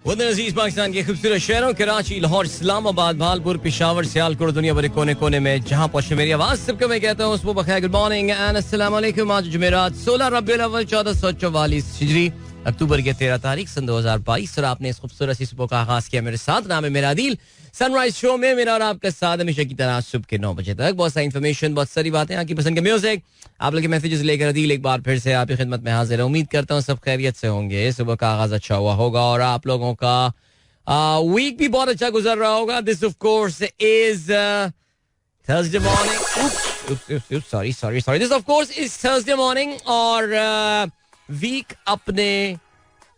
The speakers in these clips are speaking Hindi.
अजीज पाकिस्तान के खूबसूरत शहरों कराची, लाहौर, इस्लामाबाद, भालपुर, पिशावर, सियालकोट, दुनिया भर कोने कोने में जहां पहुंचे मेरी आवाज सबको मैं कहता हूं सुबह बखैर, गुड मॉर्निंग एंड अस्सलाम वालेकुम। आज जुमेरात 16 रबीउल अव्वल 1444 हिजरी, अक्टूबर के 13 तारीख सन 2022 और आपने इस खूबसूरत सी सुबह का आगाज किया मेरे साथ। नाम है मेरा आदिल। सनराइज शो में मेरा और आपका साथ हमेशा की तरह सुबह के 9 बजे तक बहुत सारी इन्फॉर्मेशन, बहुत सारी बातें, आपकी पसंद के म्यूजिक, आप लोग के मैसेजेस लेकर आदिल एक बार फिर से आपकी खिदमत में हाजिर है। उम्मीद करता हूँ सब खैरियत से होंगे, सुबह का आगाज अच्छा हुआ होगा और आप लोगों का वीक भी बहुत अच्छा गुजर रहा होगा। This of course is Thursday morning, sorry this of course is Thursday morning और वीक अपने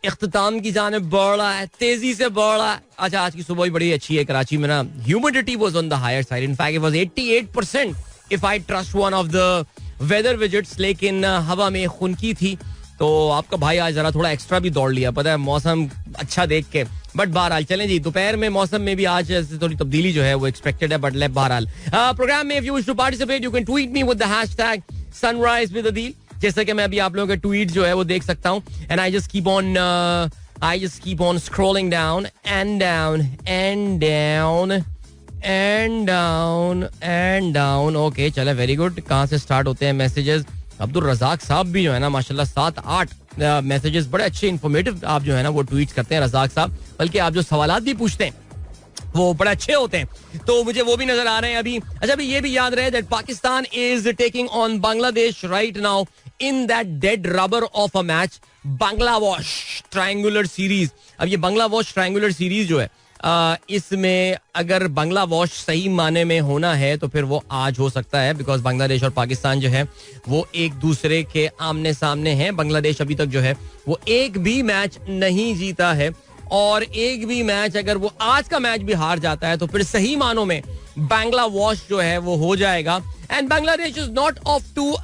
इख्तिताम की जानिब बढ़ रहा है, तेजी से बढ़ रहा है। अच्छा, आज की सुबह भी बड़ी अच्छी है कराची में ना। Humidity was on the higher side, in fact it was 88% if I trust one of the weather widgets, लेकिन हवा में खुनकी थी। तो आपका भाई आज जरा थोड़ा एक्स्ट्रा भी दौड़ लिया, पता है, मौसम अच्छा देख के। बट बहरहाल चलें जी, दोपहर में मौसम में भी आज थोड़ी तब्दीली जो है वो एक्सपेक्टेड है। बट बहरहाल प्रोग्राम में if you wish to participate you can tweet me with the hashtag sunrise with Adeel. जैसा कि मैं अभी आप लोगों के ट्वीट जो है वो देख सकता हूँ। And I just keep on scrolling down and down and down and down and down. Okay, चले, वेरी गुड। कहाँ से स्टार्ट होते हैं मैसेजेस? अब्दुल रजाक साहब भी जो है ना माशाल्लाह 7-8 मैसेजेस बड़े अच्छे इन्फॉर्मेटिव आप जो है ना वो ट्वीट करते हैं रजाक साहब। बल्कि आप जो सवालात भी पूछते हैं वो बड़े अच्छे होते हैं, तो मुझे वो भी नजर आ रहे हैं अभी। अच्छा, अभी ये भी याद रहे that Pakistan is taking on Bangladesh right now in that dead rubber of a match, Banglawash triangular series. अब ये बांग्लावॉश ट्रायंगुलर सीरीज जो है इसमें अगर बांग्लावॉश सही माने में होना है तो फिर वो आज हो सकता है, बिकॉज बांग्लादेश और पाकिस्तान जो है वो एक दूसरे के आमने सामने हैं। बांग्लादेश अभी तक जो है वो एक भी मैच नहीं जीता है और एक भी मैच अगर वो आज का मैच भी हार जाता है तो फिर सही मानों में बांग्लावॉश जो है वो हो जाएगा। And Bangladesh is not off to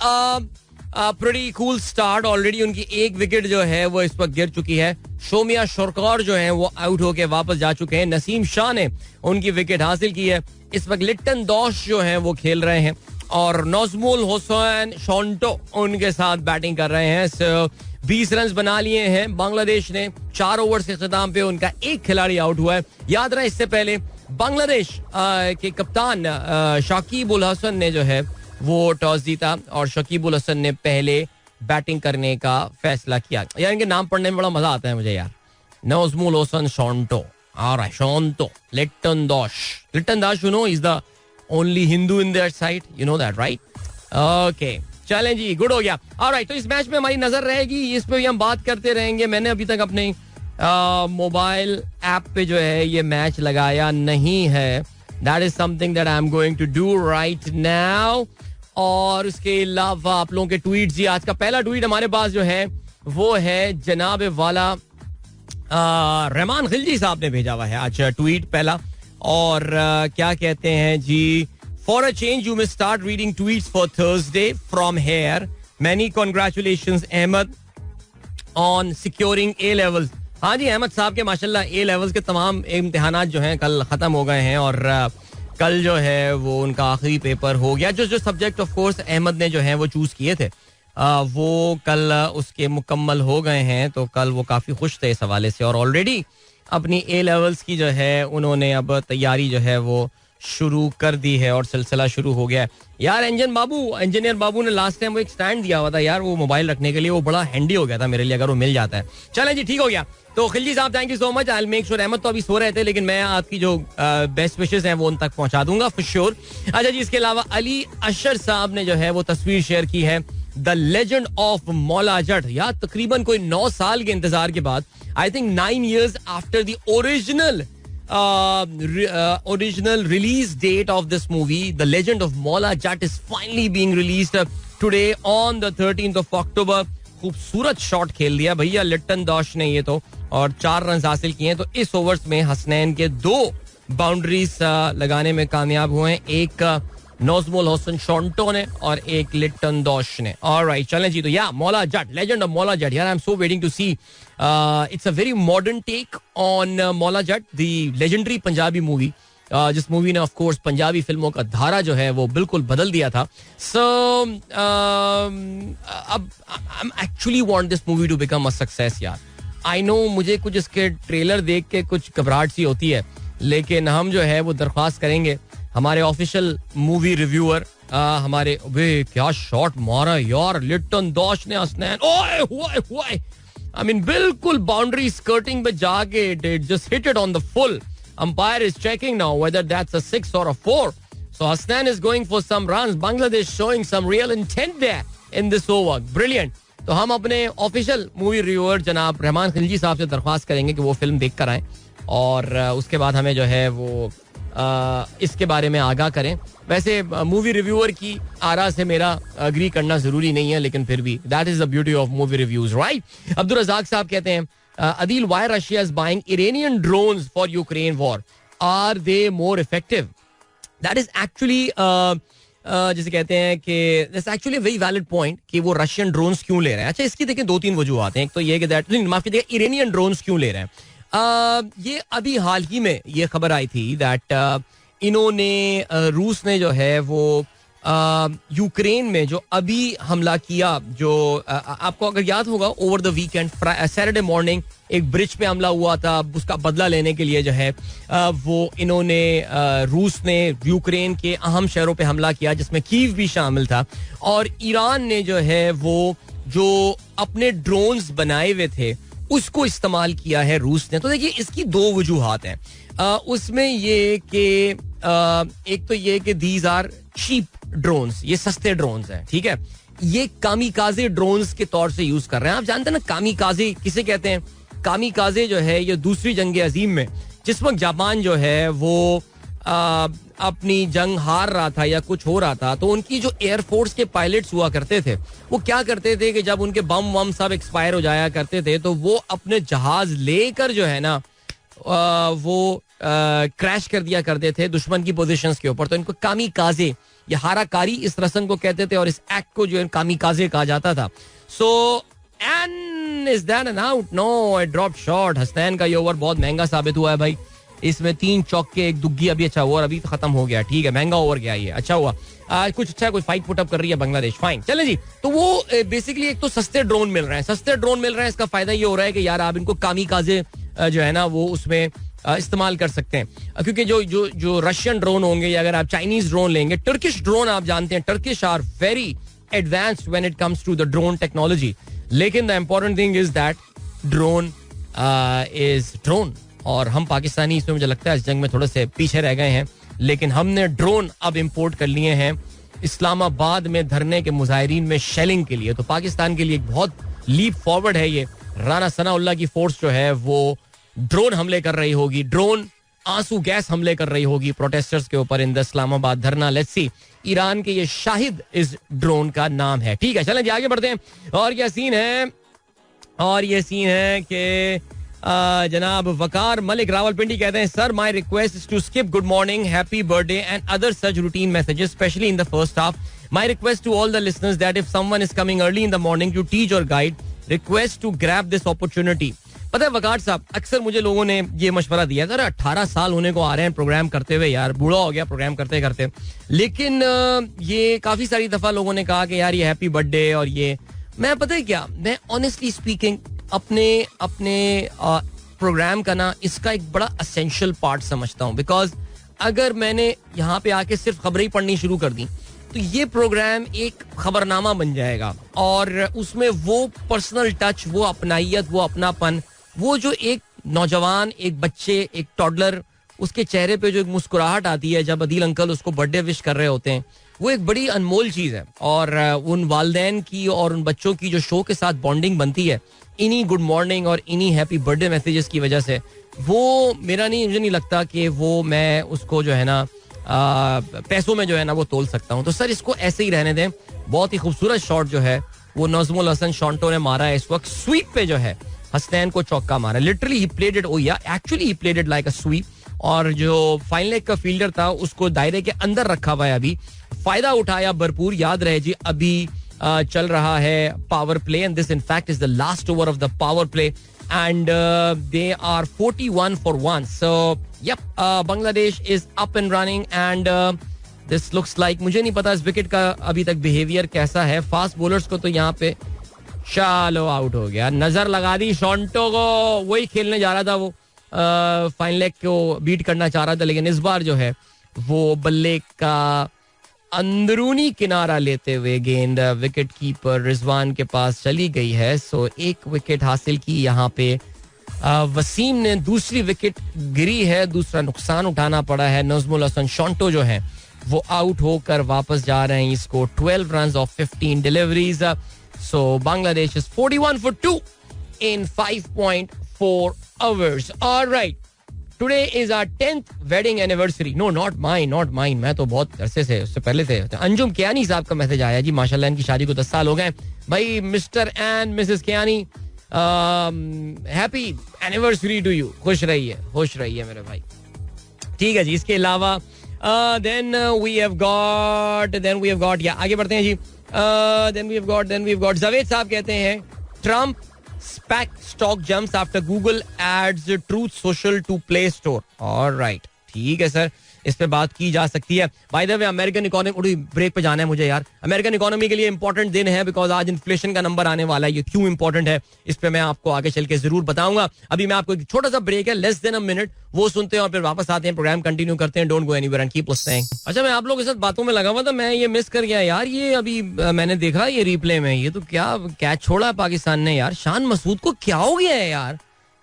pretty cool start. Already उनकी एक विकेट जो है वो इस वक्त गिर चुकी है। शोमिया शोरकार जो है वो आउट होके वापस जा चुके हैं। नसीम शाह ने उनकी विकेट हासिल की है। इस वक्त लिट्टन दोश जो है वो खेल रहे हैं और नजमुल हुसैन शॉन्टो उनके साथ बैटिंग कर रहे हैं। 20 रन बना लिए हैं बांग्लादेश ने। 4 ओवर के खिताम पे उनका एक खिलाड़ी आउट हुआ है। याद रहे इससे पहले बांग्लादेश के कप्तान शकीब उल हसन ने जो है वो टॉस जीता और शकीब उल हसन ने पहले बैटिंग करने का फैसला किया। यार इनके नाम पढ़ने में बड़ा मजा आता है मुझे यार। Najmul Hossain Shanto, alright, Shanto, Litton Das, you know, is the only Hindu in that side, you know that, right? Okay, चलें जी, गुड हो गया। ऑलराइट, तो इस मैच में हमारी नजर रहेगी, इस पे भी हम बात करते रहेंगे। मैंने अभी तक अपने मोबाइल ऐप पे जो है ये मैच लगाया नहीं है। That is something that I am going to do right now. और उसके अलावा आप लोगों के ट्वीट जी, आज का पहला ट्वीट हमारे पास जो है वो है जनाब वाला रहमान खिलजी साहब ने भेजा हुआ है आज ट्वीट पहला। और क्या कहते हैं जी, for a change you may start reading tweets for Thursday from here. Many congratulations Ahmed on securing A levels. हाँ जी, अहमद साहब के माशाल्लाह ए लेवल्स के तमाम इम्तिहानात जो हैं कल खत्म हो गए हैं और कल जो है वो उनका आखिरी पेपर हो गया। जो सब्जेक्ट ऑफ कोर्स अहमद ने जो है वो चूज किए थे वो कल उसके मुकम्मल हो गए हैं। तो कल वो काफी खुश थे इस हवाले से और ऑलरेडी अपनी ए लेवल्स की जो है उन्होंने अब तैयारी जो है वो शुरू कर दी है और सिलसिला शुरू हो गया है। यार इंजीनियर बाबू ने लास्ट टाइम वो एक स्टैंड दिया हुआ था यार, वो मोबाइल रखने के लिए, वो बड़ा हैंडी हो गया था मेरे लिए अगर वो मिल जाता है। चलें जी, ठीक हो गया। तो खिलजी साहब, thank you so much. I will make sure. Ahmed तो अभी सो रहे थे लेकिन मैं आपकी जो बेस्ट विशेस हैं वो उन तक पहुंचा दूंगा फॉर श्योर। अच्छा जी, इसके अलावा अली अशर साहब ने जो है वो तस्वीर शेयर की है, the legend of Maula Jatt. यार तकरीबन कोई 9 साल के इंतजार के बाद, I think 9 years after the original release date of this movie, The Legend of Mola Jat is finally being released today on the 13th of October. खूबसूरत शॉट खेल दिया भैया लिट्टन दाश ने ये तो, और 4 रन हासिल किए। तो इस ओवर्स में हसनैन के 2 बाउंड्रीज लगाने में कामयाब हुए, एक नजमुल हुसैन शॉन्टो ने और एक लिट्टन दाश ने। ऑलराइट, चलें जी। तो या मौला जट, लेजेंड ऑफ मौला जट, यार I am so waiting to see. It's a very modern take on Maula Jatt, the legendary Punjabi movie, जिस मूवी ने ऑफ कोर्स पंजाबी फिल्मों का धारा जो है वो बिल्कुल बदल दिया था। सो अब I actually want this movie to become a success यार। आई नो मुझे कुछ इसके ट्रेलर देख के कुछ घबराहट सी होती है, लेकिन हम जो है वो दरख्वास्त करेंगे हमारे ऑफिशियल मूवी रिव्यूअर, हमारे वे क्या शॉट मारा यार लिटन दाश ने हसनैन, ओए आई मीन बिल्कुल बाउंड्री स्कर्टिंग पे जाके it just hit it on the full. Umpire is checking now whether that's a 6 or a 4. So Hasnan is going for some runs. Bangladesh showing some real intent there in this over. Brilliant. तो हम अपने ऑफिशियल मूवी रिव्यूअर जनाब रहमान खिलजी साहब से दरख्वास्त करेंगे कि वो फिल्म देख कर आएं और उसके बाद हमें जो है वो इसके बारे में आगाह करें. वैसे मूवी रिव्यूअर की आरा से मेरा अग्री करना जरूरी नहीं है, लेकिन फिर भी that is the beauty of movie reviews, right. Abdul Razzaq साहब कहते हैं Adil, why Russia is buying Iranian drones for Ukraine war? Are they more effective? That is actually जैसे कहते हैं कि that's actually a very valid point कि वो रशियन ड्रोन्स क्यों ले रहे हैं. अच्छा, इसकी देखिए 2-3 वजूहात हैं. एक तो ये कि दैट माफ कीजिएगा इरानियन ड्रोन्स क्यों ले रहे हैं. ये अभी हाल ही में ये खबर आई थी दैट इन्होंने रूस ने जो है वो यूक्रेन में जो अभी हमला किया, जो आपको अगर याद होगा over the weekend Saturday morning एक ब्रिज पे हमला हुआ था, उसका बदला लेने के लिए जो है वो इन्होंने रूस ने यूक्रेन के अहम शहरों पे हमला किया जिसमें कीव भी शामिल था. और ईरान ने जो है वो जो अपने ड्रोन्स बनाए हुए थे उसको इस्तेमाल किया है रूस ने. तो देखिए इसकी 2 वजूहात हैं. उसमें ये कि एक तो ये कि दीज आर चीप ड्रोन्स, ये सस्ते ड्रोन्स हैं, ठीक है. ये कामिकाजे ड्रोन्स के तौर से यूज कर रहे हैं. आप जानते हैं ना कामिकाजे किसे कहते हैं. कामिकाजे जो है ये दूसरी जंग अजीम में जिस वक्त जापान जो है वो अपनी जंग हार रहा था या कुछ हो रहा था, तो उनकी जो एयरफोर्स के पायलट्स हुआ करते थे वो क्या करते थे कि जब उनके बम वम सब एक्सपायर हो जाया करते थे तो वो अपने जहाज लेकर जो है ना वो क्रैश कर दिया करते थे दुश्मन की पोजीशंस के ऊपर. तो इनको कामिकाजे या हाराकारी इस रस्म को कहते थे और इस एक्ट को जो है कामिकाजे कहा जाता था. So and is that an out? No, it drop shot. Hasnain का ये ओवर बहुत महंगा साबित हुआ है भाई. इसमें 3 चौके 1 दुग्गी अभी अच्छा ओवर अभी खत्म हो गया, ठीक है, महंगा ओवर गया ये, अच्छा हुआ. कुछ अच्छा कोई फाइट पुटअप कर रही है बांग्लादेश, फाइन, चले जी. तो वो बेसिकली एक तो सस्ते ड्रोन मिल रहे हैं. सस्ते ड्रोन मिल रहे हैं, इसका फायदा ये हो रहा है कि यार आप इनको कामिकाजे जो है ना वो उसमें इस्तेमाल कर सकते हैं. क्योंकि जो रशियन ड्रोन होंगे या अगर आप चाइनीज ड्रोन लेंगे, टर्किश ड्रोन आप जानते हैं, Turkish are very advanced when it comes to the drone technology. लेकिन the important thing is that drone is drone. और हम पाकिस्तानी इसमें मुझे लगता है इस जंग में थोड़े से पीछे रह गए हैं, लेकिन हमने ड्रोन अब इंपोर्ट कर लिए हैं इस्लामाबाद में धरने के मुजाहिरीन में शेलिंग के लिए. तो पाकिस्तान के लिए एक बहुत लीप फॉरवर्ड है ये. राना सनाउल्लाह की फोर्स जो है वो ड्रोन हमले कर रही होगी, ड्रोन आंसू गैस हमले कर रही होगी प्रोटेस्टर्स के ऊपर इन द इस्लामाबाद धरना. Let's see. ईरान के ये शाहिद इस ड्रोन का नाम है, ठीक है. चलें आगे बढ़ते हैं. और ये सीन है कि जनाब वकार मलिक रावलपिंडी कहते हैं sir my request is to skip good morning, happy birthday and other such routine messages specially in the first half. My request to all the listeners that if someone is coming early in the morning to teach और guide, request to grab this opportunity. पता है वकार साहब, अक्सर मुझे लोगों ने ये मशवरा दिया था, 18 साल होने को आ रहे हैं प्रोग्राम करते हुए, यार बूढ़ा हो गया प्रोग्राम करते करते. लेकिन ये काफी सारी दफा लोगों ने कहा कि यार ये हैप्पी बर्थडे और ये, मैं पता है क्या, मैं ऑनेस्टली स्पीकिंग अपने प्रोग्राम का ना इसका एक बड़ा असेंशियल पार्ट समझता हूँ. बिकॉज अगर मैंने यहाँ पे आके सिर्फ खबरें ही पढ़नी शुरू कर दी तो ये प्रोग्राम एक खबरनामा बन जाएगा और उसमें वो पर्सनल टच, वो अपनाइयत, वो अपनापन, वो जो एक नौजवान, एक बच्चे, एक टॉडलर, उसके चेहरे पे जो एक मुस्कुराहट आती है जब अदील अंकल उसको बर्थडे विश कर रहे होते हैं, वो एक बड़ी अनमोल चीज़ है. और उन वालदैन की और उन बच्चों की जो शो के साथ बॉन्डिंग बनती है इन्हीं गुड मॉर्निंग और इन्हीं हैप्पी बर्थडे मैसेजेस की वजह से, वो मुझे नहीं लगता कि वो मैं उसको जो है ना पैसों में जो है ना वो तोल सकता हूँ. तो सर इसको ऐसे ही रहने दें. बहुत ही खूबसूरत शॉट जो है वो नज़मुल हसन शॉन्टो ने मारा है इस वक्त. स्वीप पे जो है हसनैन को चौका मारा, literally he played it, actually he played it like a sweep. और जो फाइनल लेग का फील्डर था उसको दायरे के अंदर रखा हुआ है, अभी फायदा उठाया भरपूर. याद रहे जी अभी चल रहा है power play and this in fact is the last over of the power play and they are 41-1. So yup, Bangladesh is up and running and this looks like, मुझे नहीं पता इस विकेट का अभी तक बिहेवियर कैसा है. फास्ट बॉलर्स को तो यहाँ पे चलो आउट हो गया, नजर लगा दी शॉन्टो को, वही खेलने जा रहा था वो, फाइन लेग को बीट करना चाह रहा था, लेकिन इस बार जो है वो बल्ले का अंदरूनी किनारा लेते हुए गेंद विकेट कीपर रिजवान के पास चली गई है. सो एक विकेट हासिल की यहाँ पे वसीम ने, दूसरी विकेट गिरी है, दूसरा नुकसान उठाना पड़ा है. नजमुल हसन शॉन्टो जो है वो आउट होकर वापस जा रहे हैं. इसको 12 run of 15 deliveries. So Bangladesh is 41 for 2 in 5.4 hours. Alright. Today is our 10th wedding anniversary. No, not mine. मैं तो बहुत अरसे से, उससे पहले से. अंजुम कियानी साहब का मैसेज आया जी, माशाल्लाह इनकी शादी को 10 साल हो गए भाई. Mr and Mrs Kiani, happy anniversary to you. खुश रहिए मेरे भाई. ठीक है जी. इसके अलावा then we have got या आगे बढ़ते हैं जी. then we have got Javed साहब कहते हैं Trump SPAC stock jumps after Google adds Truth Social to Play Store. All right, ठीक है सर, इस पे बात की जा सकती है. By the way American economy, break पे जाना है मुझे यार. अमेरिकन इकोनॉमी के लिए इंपॉर्टेंट दिन है बिकॉज आज इन्फ्लेशन का नंबर आने वाला है. ये क्यों इंपॉर्टेंट है इस पे मैं आपको आगे चल के जरूर बताऊंगा. अभी मैं आपको एक छोटा सा ब्रेक है, लेस देन अ मिनट, वो सुनते हैं और फिर वापस आते हैं, प्रोग्राम कंटिन्यू करते हैं. Don't go anywhere and keep listening. अच्छा, मैं आप लोगों के साथ बातों में लगा हुआ था, मैं ये मिस कर गया यार. ये अभी मैंने देखा ये रिप्ले में, ये तो क्या कैच छोड़ा है पाकिस्तान ने यार. शान मसूद को क्या हो गया है यार.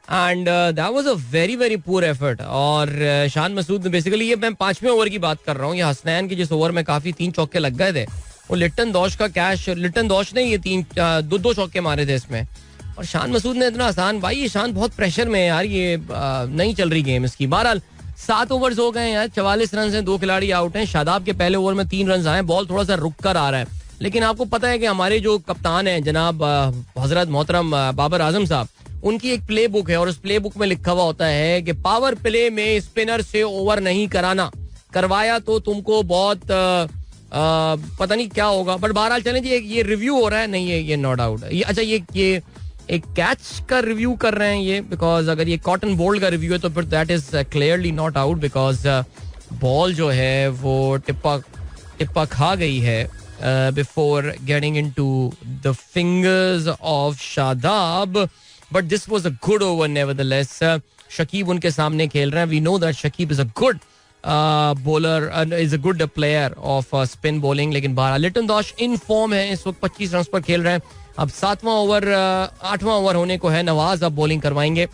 And that was a very very poor effort. और शान मसूद बेसिकली, ये मैं 5वें ओवर की बात कर रहा हूँ, ये हसनैन के जिस ओवर में काफी 3 चौके लग गए थे, वो लिटन दोश का कैच, लिटन दोश ने ये 2 चौके मारे थे इसमें. और शान मसूद ने इतना आसान, भाई ये शान बहुत प्रेशर में है यार, ये नहीं चल रही गेम इसकी. बहरहाल 7 ओवर्स हो गए यार, 44 रन से 2 खिलाड़ी आउट हैं. शादाब के पहले ओवर में 3 रन आए, बॉल थोड़ा सा रुक कर आ रहा है. लेकिन आपको पता है कि हमारे जो कप्तान है जनाब हजरत मोहतरम बाबर आजम साहब, उनकी एक प्ले बुक है और उस प्ले बुक में लिखा हुआ होता है कि पावर प्ले में स्पिनर से ओवर नहीं कराना, करवाया तो तुमको बहुत पता नहीं क्या होगा. बट बहरहाल चलें जी, ये रिव्यू हो रहा है, नहीं है ये नॉट आउट. अच्छा, ये एक कैच का रिव्यू कर रहे हैं ये, बिकॉज अगर ये कॉटन बोल्ड का रिव्यू है तो फिर that is clearly not out, because ball जो है वो टिप्पा खा गई है before getting into the fingers of Shadab. But this was a good over nevertheless. Shakib उनके सामने खेल रहे हैं. We know that Shakib is a good bowler, is a good player of spin bowling. लेकिन 12 लिटन दोश इन फॉर्म है, इस वक्त 25 रन पर खेल रहे हैं. अब 8वां ओवर होने को है. नवाज अब बॉलिंग करवाएंगे.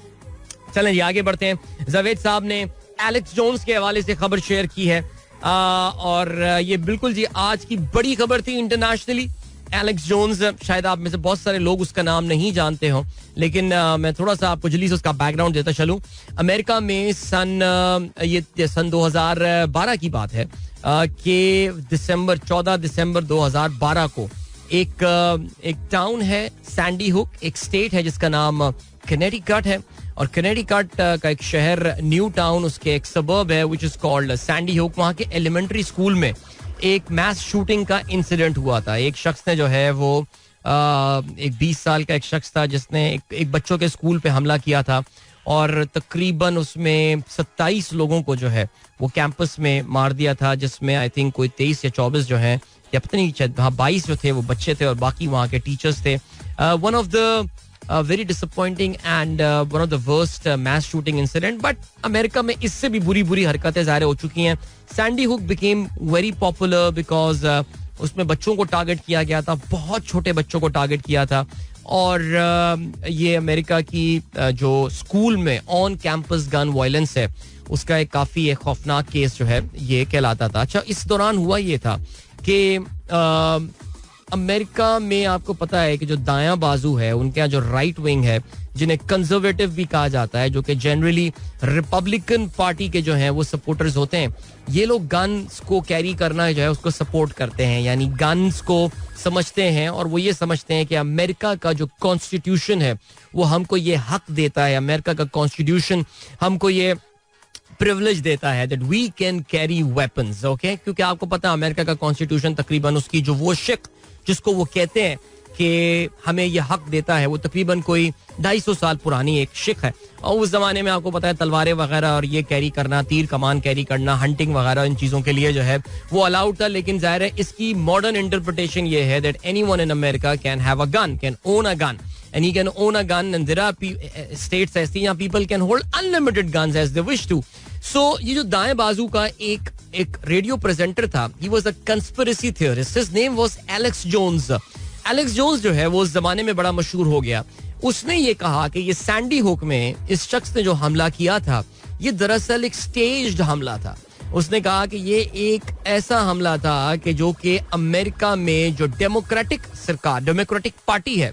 चलें जी आगे बढ़ते हैं. जावेद साहब ने एलेक्स जोन्स के हवाले से खबर शेयर की है और ये बिल्कुल जी आज की बड़ी खबर थी इंटरनेशनली. एलेक्स जोन्स, शायद आप में से बहुत सारे लोग उसका नाम नहीं जानते हो, लेकिन मैं थोड़ा सा आपको जल्दी से उसका बैकग्राउंड देता चलूं. अमेरिका में सन 2012 की बात है कि 14 दिसंबर 2012 को एक टाउन है सैंडी हुक, एक स्टेट है जिसका नाम कनेटिकट है. और कनेटिकट का एक शहर न्यू टाउन, उसके एक सबर्ब है which is called Sandy hook. वहाँ के एलिमेंट्री स्कूल में एक मैस शूटिंग का इंसिडेंट हुआ था. एक शख्स ने जो है वो एक 20 साल का एक शख्स था जिसने एक बच्चों के स्कूल पे हमला किया था और तकरीबन उसमें 27 लोगों को जो है वो कैंपस में मार दिया था, जिसमें आई थिंक कोई 23 या 24 जो हैं, या पता नहीं, 22 जो थे वो बच्चे थे और बाकी वहाँ के टीचर्स थे. One of the very disappointing and one of the worst mass shooting incident. But America में इससे भी बुरी हरकतें ज़ाहिर हो चुकी हैं. Sandy Hook became very popular because उसमें बच्चों को टारगेट किया गया था, बहुत छोटे बच्चों को टारगेट किया था. और ये अमेरिका की जो स्कूल में ऑन कैंपस गन वायलेंस है उसका एक काफ़ी एक खौफनाक केस जो है ये कहलाता था. अच्छा, इस दौरान हुआ ये था कि अमेरिका में आपको पता है कि जो दायां बाजू है उनके यहाँ जो राइट विंग है, जिन्हें कंजर्वेटिव भी कहा जाता है, जो कि जनरली रिपब्लिकन पार्टी के जो हैं वो सपोर्टर्स होते हैं, ये लोग गन्स को कैरी करना जो है उसको सपोर्ट करते हैं, यानी गन्स को समझते हैं और वो ये समझते हैं कि अमेरिका का जो कॉन्स्टिट्यूशन है वो हमको ये हक देता है, अमेरिका का कॉन्स्टिट्यूशन हमको ये प्रिविलेज देता है that we can carry weapons. Okay, क्योंकि आपको पता है अमेरिका का कॉन्स्टिट्यूशन तकरीबन उसकी जो वो शिक जिसको वो कहते हैं कि हमें यह हक देता है, वो तकरीबन कोई 250 साल पुरानी एक शिक है और उस जमाने में आपको पता है तलवारें वगैरह और ये कैरी करना, तीर कमान कैरी करना, हंटिंग वगैरह, इन चीज़ों के लिए जो है वो अलाउड था. लेकिन जाहिर है इसकी मॉडर्न इंटरप्रिटेशन ये है that anyone in America can have a gun, can own a gun, and he can own a gun, and there are states ऐसी जहाँ people can hold unlimited guns as they wish to. So ये जो दाएं बाजू का एक रेडियो प्रेजेंटर था, he was a conspiracy theorist. His name was Alex Jones. Alex Jones जो है वो उस जमाने में बड़ा मशहूर हो गया. उसने ये कहा कि ये सैंडी हुक में इस शख्स ने जो हमला किया था ये दरअसल एक स्टेज्ड हमला था. उसने कहा कि ये एक ऐसा हमला था कि जो कि अमेरिका में जो डेमोक्रेटिक सरकार, डेमोक्रेटिक पार्टी है,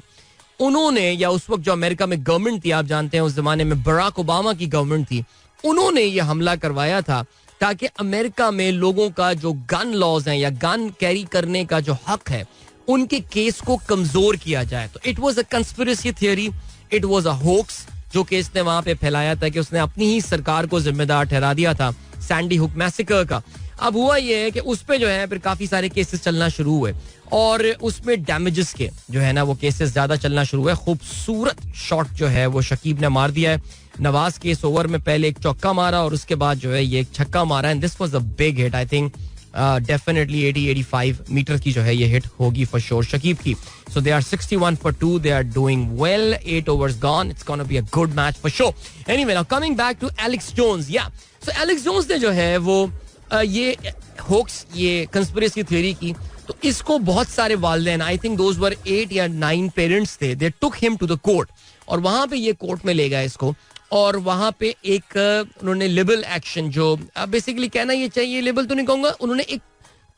उन्होंने, या उस वक्त जो अमेरिका में गवर्नमेंट थी, आप जानते हैं उस जमाने में बराक ओबामा की गवर्नमेंट थी, उन्होंने ये हमला करवाया था ताकि अमेरिका में लोगों का जो गन लॉज हैं या गन कैरी करने का जो हक है उनके केस को कमजोर किया जाए. तो it was a conspiracy theory, it was a hoax जो कि इसने वहां पे फैलाया था कि उसने अपनी ही सरकार को जिम्मेदार ठहरा दिया था सैंडी हुक मैसेकर का. अब हुआ ये है कि उस पे जो है फिर काफी सारे केसेस चलना शुरू हुए और उसमें डैमेजेस के जो है ना वो केसेस ज्यादा चलना शुरू हुए. खूबसूरत शॉट जो है वो शकीब ने मार दिया है. नवाज के इस ओवर में पहले एक चौका मारा और उसके बाद जो है ये एक छक्का मारा, and this was a big hit. I think definitely 80-85 metre की जो है ये हिट होगी फॉर श्योर शकीब की. So they are 61 for 2, they are doing well, 8 overs gone, it's gonna be a good match for sure. Anyway, now coming back to Alex Jones. या सो एलेक्स जोन्स ने जो है वो ये होक्स, ये कंस्पिरेसी थ्योरी की, तो इसको बहुत सारे वालिदैन, आई थिंक दोज वर 8 या 9 पेरेंट्स थे, they took him to the court. और वहां पे ये कोर्ट में ले गए इसको और वहां पे एक उन्होंने लिबरल एक्शन, जो बेसिकली कहना ये चाहिए, लिबरल तो नहीं कहूंगा, उन्होंने एक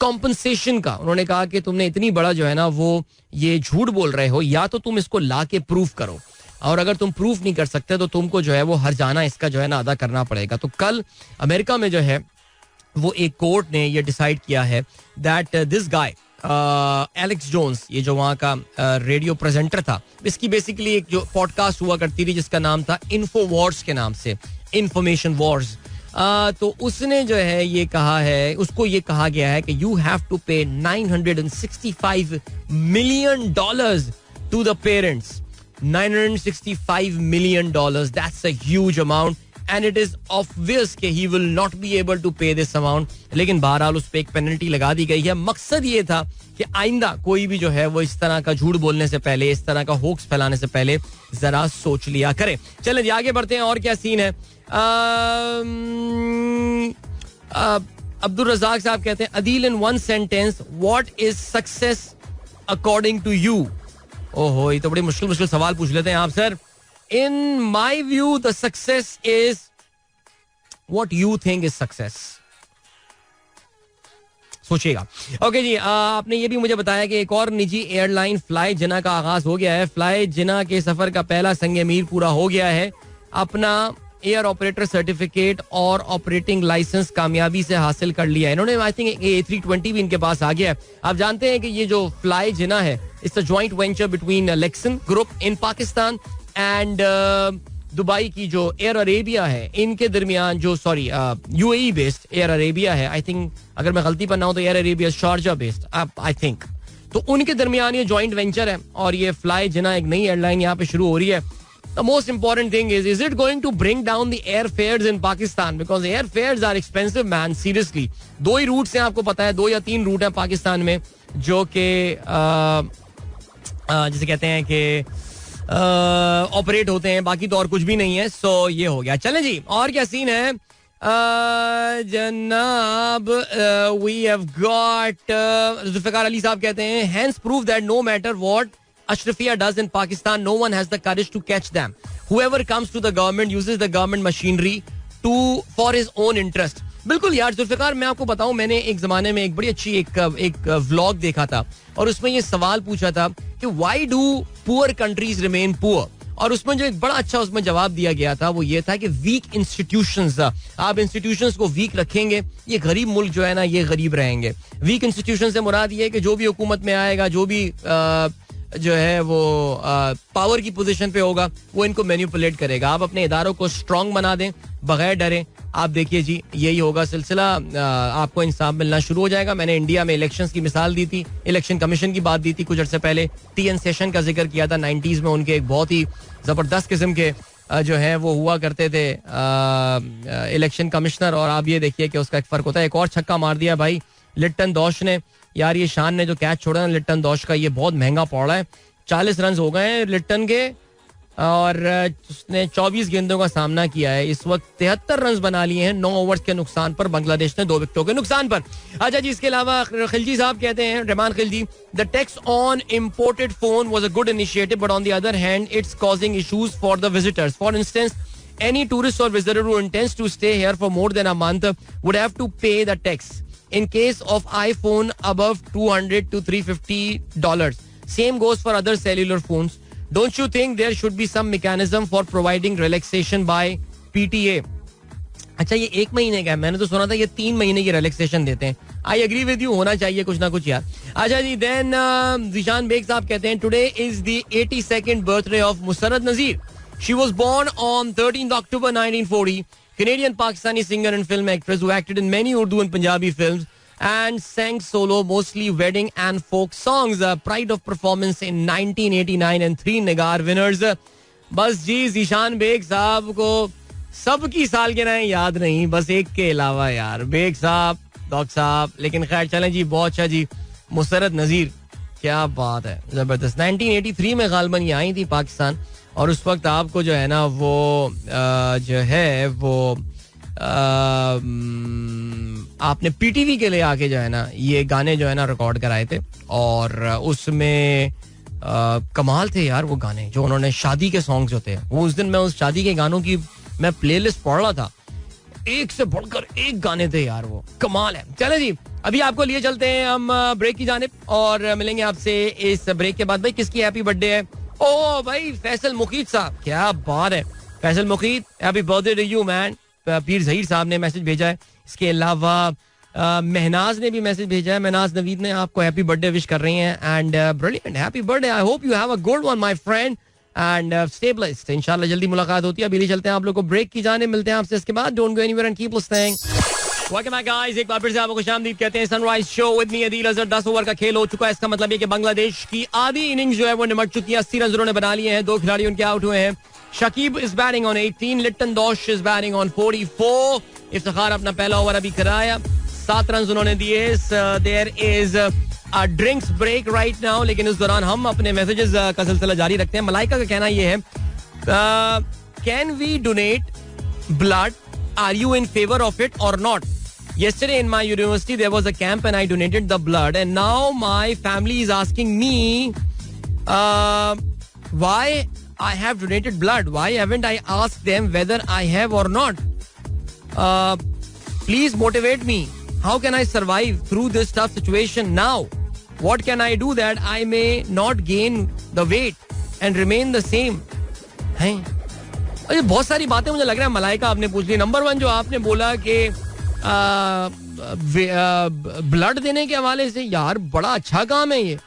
कॉम्पनसेशन का, उन्होंने कहा कि तुमने इतनी बड़ा जो है ना वो ये झूठ बोल रहे हो, या तो तुम इसको ला के प्रूफ करो, और अगर तुम प्रूफ नहीं कर सकते तो तुमको जो है वो हर्जाना इसका जो है ना अदा करना पड़ेगा. तो कल अमेरिका में जो है वो एक कोर्ट ने ये डिसाइड किया है that this guy Alex Jones, ये जो वहाँ का रेडियो प्रेजेंटर था, इसकी बेसिकली एक जो पॉडकास्ट हुआ करती थी जिसका नाम था इन्फो वॉर्स के नाम से, इंफॉर्मेशन वॉर्स, तो उसने जो है ये कहा है, उसको ये कहा गया है कि you have to pay $965 million to the parents. $965 million, that's a huge amount. And it is obvious कि he will not be able to pay this amount. लेकिन बहरहाल उस पे एक पेनल्टी लगा दी गई है. मकसद ये था कि आइंदा कोई भी जो है वो इस तरह का झूठ बोलने से पहले, इस तरह का होक्स फैलाने से पहले जरा सोच लिया करे. चलें जी आगे बढ़ते हैं. और क्या सीन है? अब्दुल रज़ाक साहब कहते हैं, Adeel in one sentence, what is success according to you? ओहो, ये तो बड़ी मुश्किल सवाल पूछ लेते हैं आप sir. In my view, the success is what you think is success. सोचिएगा. ओके जी, आपने ये भी मुझे बताया कि एक और निजी एयरलाइन फ्लाई जिना का आगाज हो गया है. फ्लाई जिना के सफर का पहला संग मील पूरा हो गया है. अपना एयर ऑपरेटर सर्टिफिकेट और ऑपरेटिंग लाइसेंस कामयाबी से हासिल कर लिया है इन्होंने. आई थिंक A320 भी इनके पास आ गया है. आप जानते हैं कि ये जो फ्लाई जिना है, it's a joint venture between Luxon group in Pakistan and Dubai की जो एयर अरेबिया है, इनके दरमियान जो UAE बेस्ड एयर अरेबिया है, आई थिंक अगर मैं गलती पर ना हो तो air Arabia Sharjah based I think, तो उनके दरमियान ये जॉइंट वेंचर है और ये फ्लाई जिना एक नई एयरलाइन यहाँ पे शुरू हो रही है. The most important thing is it going to bring down the air fares in Pakistan, because air fares are expensive man, seriously. 2 ही रूट्स हैं, आपको पता है, 2 या 3 रूट हैं पाकिस्तान में जो कि जिसे कहते हैं कि ऑपरेट होते हैं, बाकी तो और कुछ भी नहीं है. सो ये हो गया. चलें जी, और क्या सीन है जनाब? We have got Zulfiqar Ali साहब कहते हैं, hence prove that no matter what Ashrafia does in Pakistan, no one has the courage to catch them. Whoever comes to the government uses the government machinery for his own interest. बिल्कुल यार जुल्फिकार, मैं आपको बताऊं, मैंने एक जमाने में एक बड़ी अच्छी एक व्लॉग देखा था और उसमें ये सवाल पूछा था कि why do poor countries remain poor, और उसमें जो एक बड़ा अच्छा उसमें जवाब दिया गया था वो ये था कि वीक इंस्टीट्यूशंस, आप इंस्टीट्यूशंस को वीक रखेंगे, ये गरीब मुल्क जो है ना ये गरीब रहेंगे. वीक इंस्टीट्यूशन से मुराद ये है कि जो भी हुकूमत में आएगा, जो भी जो है वो पावर की पोजीशन पे होगा, वो इनको मैनिपुलेट करेगा. आप अपने इदारों को स्ट्रांग बना दें बगैर डरे, आप देखिए जी यही होगा सिलसिला. आपको इंसाफ मिलना शुरू हो जाएगा. मैंने इंडिया में इलेक्शंस की मिसाल दी थी, इलेक्शन कमीशन की बात दी थी कुछ अर्से पहले. TN सेशन का जिक्र किया था 90s में, उनके एक बहुत ही जबरदस्त किस्म के जो है वो हुआ करते थे इलेक्शन कमिश्नर, और आप ये देखिए कि उसका एक फर्क होता है. एक और छक्का मार दिया भाई लिट्टन दोश ने. यार ये शान ने जो कैच छोड़ा ना लिट्टन दोश का, ये बहुत महंगा पड़ रहा है. 40 रन हो गए हैं लिट्टन के, और उसने 24 गेंदों का सामना किया है. इस वक्त 73 रन बना लिए हैं 9 ओवर्स के नुकसान पर. बांग्लादेश ने 2 विकेटों के नुकसान पर. अच्छा जी, इसके अलावा खिलजी साहब कहते हैं, Rahman Khilji, the tax on imported phone was a good initiative but on the other hand it's causing issues for the visitors. For instance, any tourist or visitor who intends to stay here for more than a month would have to pay the tax. In case of iPhone above $200 to $350. Same goes for other cellular phones. Don't you think there should be some mechanism for providing relaxation by PTA? अच्छा, ये 1 महीने का है. मैंने तो सुना था ये 3 महीने की रिलैक्सेशन देते हैं. आई एग्री विद यू, होना चाहिए कुछ ना कुछ यार. अच्छा जी, देन जिशान बेग साहब कहते हैं, today is the 82nd birthday of Musarrat Nazir. She was born on 13th October 1940. Canadian Pakistani singer and film actress who acted in many Urdu and Punjabi films and sang solo mostly wedding and folk songs. Pride of performance in 1989 and 3 Nagar winners. बस जी, ज़ीशान बेग साहब को सबकी सालगिरह याद नहीं, बस एक के अलावा यार, बेग साहब, डॉक्टर साहब. लेकिन खैर चलें जी, बहुत अच्छा जी. मुसरत नजीर, क्या बात है, जबरदस्त. 1983 में गालबन ये आई थी पाकिस्तान, और उस वक्त आपको जो है ना वो जो है वो आपने पीटीवी के लिए आके जो है ना ये गाने जो है ना रिकॉर्ड कराए थे. और उसमें कमाल थे यार वो गाने जो उन्होंने, शादी के सॉन्ग्स होते हैं वो. उस दिन मैं उस शादी के गानों की मैं प्लेलिस्ट पढ़ रहा था, एक से बढ़कर एक गाने थे यार, वो कमाल है. चले जी, अभी आपको लिए चलते हैं हम ब्रेक की जानिब, और मिलेंगे आपसे इस ब्रेक के बाद. भाई किसकी हैप्पी बर्थडे है? ओ भाई फैसल मुकीद साहब, क्या बात है. Faisal Muqeed, happy birthday to you man. Pir Zaheer साहब ने मैसेज भेजा है. इसके अलावा महनाज ने भी मैसेज भेजा है. महनाज नवीद ने आपको हैप्पी बर्थडे विश कर रही हैं. And brilliant, happy birthday. I hope you have a good one my friend, and stay blessed. इंशाल्लाह जल्दी मुलाकात होती है. अभी चलते हैं आप लोग को ब्रेक की जाने, मिलते हैं आपसे इसके बाद. Don't go anywhere and keep listening. Welcome back guys, एक बार फिर से आपको खुशामदीद कहते हैं. Sunrise show with me Adeel Azhar. 10 over का खेल हो चुका है. इसका मतलब है कि बांग्लादेश की आधी इनिंग्स जो है वो निमट चुकी है. 80 रन उन्होंने बना लिए हैं. 2 खिलाड़ी उनके आउट हुए हैं. Shakib is batting on 18, Litton Das is batting on 44. Iftikhar अपना पहला ओवर अभी कराया, 7 रन उन्होंने दिए. There is a drinks break right now, लेकिन इस दौरान हम अपने मैसेजेस का सिलसिला जारी रखते हैं. मलाइका का कहना यह है, can we donate blood, are you in favour of it और not? Yesterday in my university there was a camp and I donated the blood, and now my family is asking me why I have donated blood. Why haven't I asked them whether I have or not? Please motivate me. How can I survive through this tough situation now? What can I do that I may not gain the weight and remain the same? हैं? अरे बहुत सारी बातें मुझे लग रहा है मलाइका आपने पूछ ली. नंबर 1 जो आपने बोला कि ब्लड देने के हवाले से, यार बड़ा अच्छा काम है ये,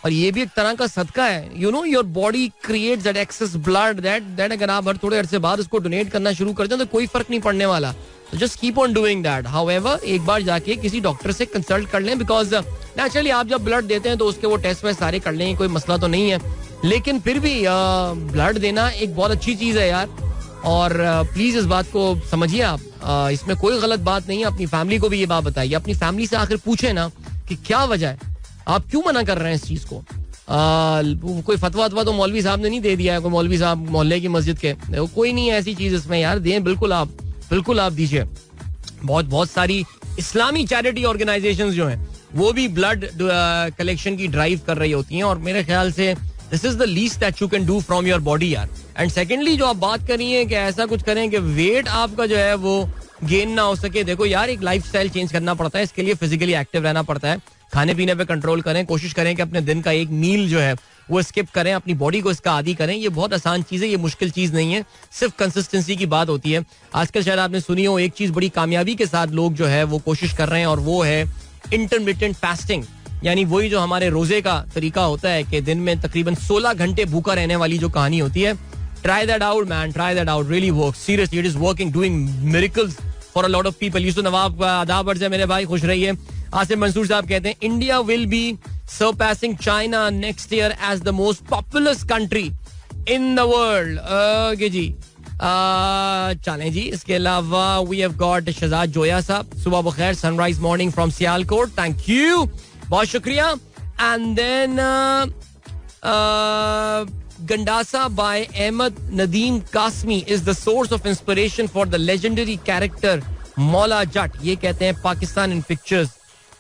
और ये भी एक तरह का सदका है. You know, your body creates that excess blood, that अगर आप हर थोड़े अरसे बाद उसको डोनेट करना शुरू कर दें तो कोई फर्क नहीं पड़ने वाला. तो just keep on doing that. However, एक बार जाके किसी डॉक्टर से कंसल्ट कर लें, बिकॉज नेचुरली आप जब ब्लड देते हैं तो उसके वो टेस्ट में सारे कर लेंगे, कोई मसला तो नहीं है. लेकिन फिर भी ब्लड देना एक बहुत अच्छी चीज है यार, और प्लीज इस बात को समझिए आप. इसमें कोई गलत बात नहीं है. अपनी फैमिली को भी ये बात बताइए. अपनी फैमिली से आखिर पूछे ना कि क्या वजह है, आप क्यों मना कर रहे हैं इस चीज को. कोई फतवा तो मौलवी साहब ने नहीं दे दिया है, कोई मौलवी साहब मोहल्ले की मस्जिद के, कोई नहीं है ऐसी चीज इसमें यार. दें बिल्कुल आप दीजिए. बहुत सारी इस्लामी चैरिटी ऑर्गेनाइजेशंस जो हैं वो भी ब्लड कलेक्शन की ड्राइव कर रही होती हैं, और मेरे ख्याल से this is the least that you can do from your body यार. एंड सेकेंडली जो आप बात कर रही हैं कि ऐसा कुछ करें कि वेट आपका जो है वो गेन ना हो सके, देखो यार एक लाइफस्टाइल चेंज करना पड़ता है. इसके लिए फिजिकली एक्टिव रहना पड़ता है. खाने पीने पे कंट्रोल करें, कोशिश करें कि अपने दिन का एक मील जो है वो स्किप करें, अपनी बॉडी को इसका आदी करें. ये बहुत आसान चीज है, ये मुश्किल चीज नहीं है, सिर्फ कंसिस्टेंसी की बात होती है. आजकल शायद आपने सुनी हो एक चीज बड़ी कामयाबी के साथ लोग जो है वो कोशिश कर रहे हैं, और वो है इंटरमिटेंट फास्टिंग. यानी वही जो हमारे रोजे का तरीका होता है कि दिन में तकरीबन 16 घंटे भूखा रहने वाली जो कहानी होती है. Try that out, man. Try that out. Really works. Seriously, it is working, doing miracles for a lot of people. Yusuf नवाब आदाब अर्ज़ है मेरे भाई, खुश रहिए. आसिफ मंसूर साहब कहते हैं, India will be surpassing China next year as the most populous country in the world. Okay जी. चलें जी. इसके अलावा we have got Shahzad Zoya साहब, सुबह बखैर, sunrise morning from Sialkot, thank you, बहुत शुक्रिया. And then Gandasa by Ahmed Nadeem Kasmi is the source of inspiration for the legendary character Maula Jatt. ये कहते हैं Pakistan in pictures.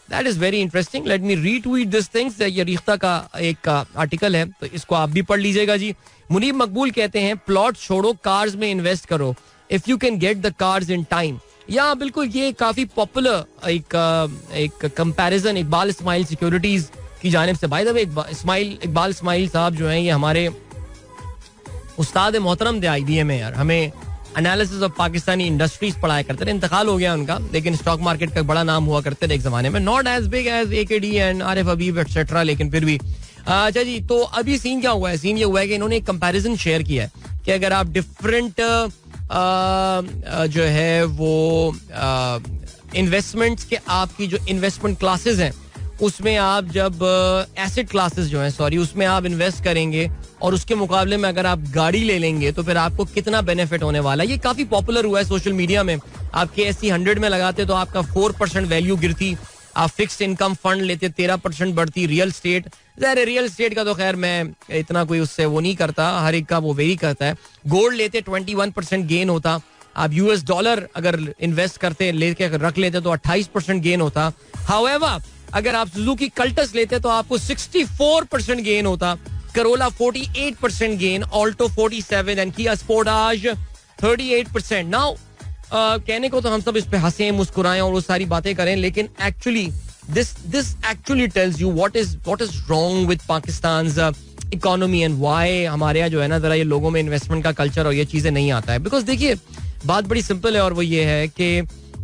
That is very interesting. Let me retweet this things. ये रिख्ता का एक आर्टिकल है, तो इसको आप भी पढ़ लीजिएगा जी. मुनीब मकबूल कहते हैं प्लॉट छोड़ो, कार्स में इन्वेस्ट करो if you can get the cars in time. या बिल्कुल, ये काफी पॉपुलर एक कंपैरिजन इकबाल इस्माइल सिक्योरिटीज की जानिब से. By the way, Iqbal Ismail साहब जो हैं, ये हमारे उस्ताद मोहतरम थे IBA में यार. हमें एनालिसिस ऑफ पाकिस्तानी इंडस्ट्रीज पढ़ाया करते थे. इंतकाल हो गया उनका, लेकिन स्टॉक मार्केट का बड़ा नाम हुआ करते थे एक जमाने में. Not as big as AKD and Arif Habib et cetera, लेकिन फिर भी. अच्छा जी, तो अभी सीन क्या हुआ है? सीन ये हुआ है कि इन्होंने एक कंपैरिजन शेयर किया है कि अगर आप डिफरेंट जो है वो इन्वेस्टमेंट्स के, आपकी जो इन्वेस्टमेंट क्लासेस हैं, उसमें आप जब एसेट क्लासेस जो हैं, सॉरी, उसमें आप इन्वेस्ट करेंगे और उसके मुकाबले में अगर आप गाड़ी ले लेंगे तो फिर आपको कितना बेनिफिट होने वाला है. ये काफी पॉपुलर हुआ है सोशल मीडिया में. आप KSE 100 में लगाते तो आपका 4% वैल्यू गिरती. आप फिक्स्ड इनकम फंड लेते 13% बढ़ती. रियल स्टेट का तो खैर मैं इतना कोई उससे वो नहीं करता, हर एक का वो वेरी करता है. गोल्ड लेते 21% गेन होता. आप US डॉलर अगर इन्वेस्ट करते, लेके रख लेते तो 28% गेन होता. हाउएवर, अगर आप सुजुकी कल्टस लेते तो आपको 64% गेन होता. करोला 48% गेन, ऑल्टो 47 एंड किया स्पोर्टाज 38%. नाउ कहने को तो हम सब इस पे हंसें, मुस्कुराएं और वो सारी बातें करें, लेकिन actually this actually tells you what is wrong with Pakistan's economy and why हमारे यहाँ जो है ना, जरा ये लोगों में इन्वेस्टमेंट का कल्चर और ये चीजें नहीं आता है. बिकॉज देखिए, बात बड़ी सिंपल है और वो ये है कि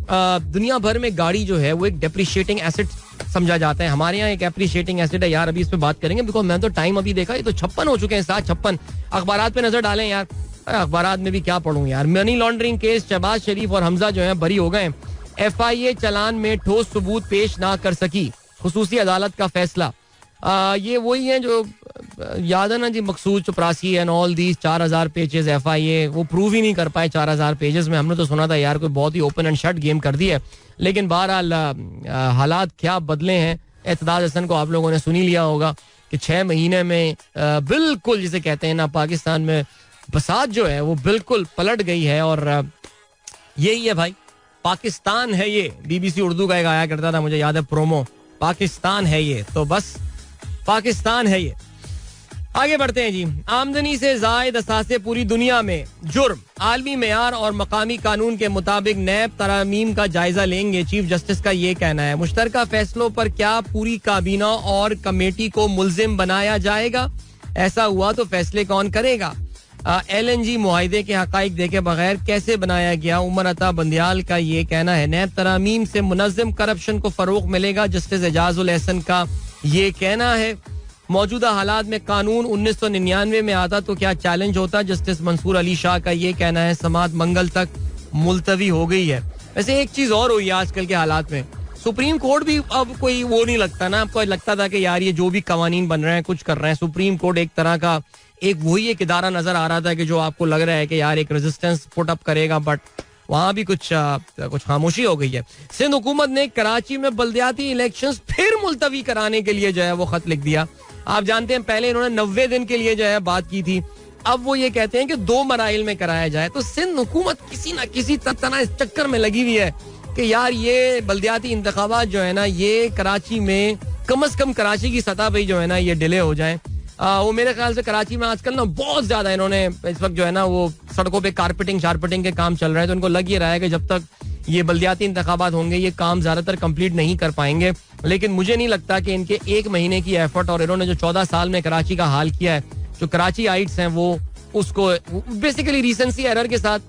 दुनिया भर में गाड़ी जो है वो एक डेप्रिशिएटिंग एसेट समझा जाता है. हमारे यहाँ एक एप्रिशिएटिंग एसेट है यार. अभी इस पे बात करेंगे, बिकॉज मैं तो टाइम अभी देखा, ये तो 56 हो चुके हैं. 56 अखबारात पे नजर डालें यार. अखबारात में भी क्या पढ़ूं यार. मनी लॉन्ड्रिंग केस, शहबाज शरीफ और हमजा जो है बरी हो गए. FIA चलान में ठोस सबूत पेश ना कर सकी, खुसूसी अदालत का फैसला. ये वही है जो याद है ना जी, मकसूद चपरासी and all these 4000 pages FIA, वो प्रूव ही नहीं कर पाए 4000 पेजेस में. हमने तो सुना था यार कोई बहुत ही ओपन एंड शट गेम कर दी है, लेकिन बहरहाल हालात क्या बदले हैं. एतदाद हसन को आप लोगों ने सुनी लिया होगा कि 6 महीने में बिल्कुल जिसे कहते हैं ना, पाकिस्तान में बसात जो है वो बिल्कुल पलट गई है. और यही है भाई, पाकिस्तान है ये. BBC उर्दू का एक आया करता था, मुझे याद है, प्रोमो, पाकिस्तान है ये. तो बस पाकिस्तान है ये. आगे बढ़ते हैं जी. आमदनी से जायद असासे पूरी दुनिया में जुर्म, आलमी मेयार और मकामी कानून के मुताबिक नैब तरामीम का जायजा लेंगे, चीफ जस्टिस का ये कहना है. मुश्तरका फैसलों पर क्या पूरी काबीना और कमेटी को मुल्जिम बनाया जाएगा? ऐसा हुआ तो फैसले कौन करेगा? LNG मुआहिदे के हकाइक देखे बगैर कैसे बनाया गया? उमर अता बंदियाल का ये कहना है. नैब तरामीम से मुनज़्ज़म करप्शन को फरोग मिलेगा, जस्टिस एजाजुल एहसन का ये कहना है. मौजूदा हालात में कानून 1999 में आता तो क्या चैलेंज होता? जस्टिस मंसूर अली शाह का ये कहना है. समात मंगल तक मुलतवी हो गई है. वैसे एक चीज और हुई है आजकल के हालात में, सुप्रीम कोर्ट भी अब कोई वो नहीं लगता ना. आपको लगता था कि यार ये जो भी कवानीन बन रहे हैं, कुछ कर रहे हैं, सुप्रीम कोर्ट एक तरह का एक वही एक इदारा नजर आ रहा था कि जो आपको लग रहा है कि यार एक रेजिस्टेंस पुट अप करेगा, बट वहां भी कुछ खामोशी हो गई है. सिंध हुकूमत ने कराची में बल्दियाती इलेक्शंस फिर मुलतवी कराने के लिए जो है वो खत लिख दिया. आप जानते हैं पहले इन्होंने 90 दिन के लिए जो है बात की थी, अब वो ये कहते हैं कि 2 मराइल में कराया जाए. तो सिंध हुकूमत किसी ना किसी तरह इस चक्कर में लगी हुई है कि यार ये बल्दियाती इंतखाबात जो है ना, ये कराची में कम से कम कराची की सतह पे जो है ना ये डिले हो जाए. वो मेरे ख्याल से कराची में आजकल ना बहुत ज्यादा इन्होंने इस वक्त जो है ना वो सड़कों पे कारपेटिंग के काम चल रहे हैं. तो उनको लग ये रहा है कि जब तक ये बल्दियाती इंतखाबात होंगे ये काम ज्यादातर कंप्लीट नहीं कर पाएंगे. लेकिन मुझे नहीं लगता कि इनके 1 महीने की एफर्ट और इन्होंने जो 14 साल में कराची का हाल किया है, जो कराची आइट्स हैं वो उसको बेसिकली रीसेंसी एरर के साथ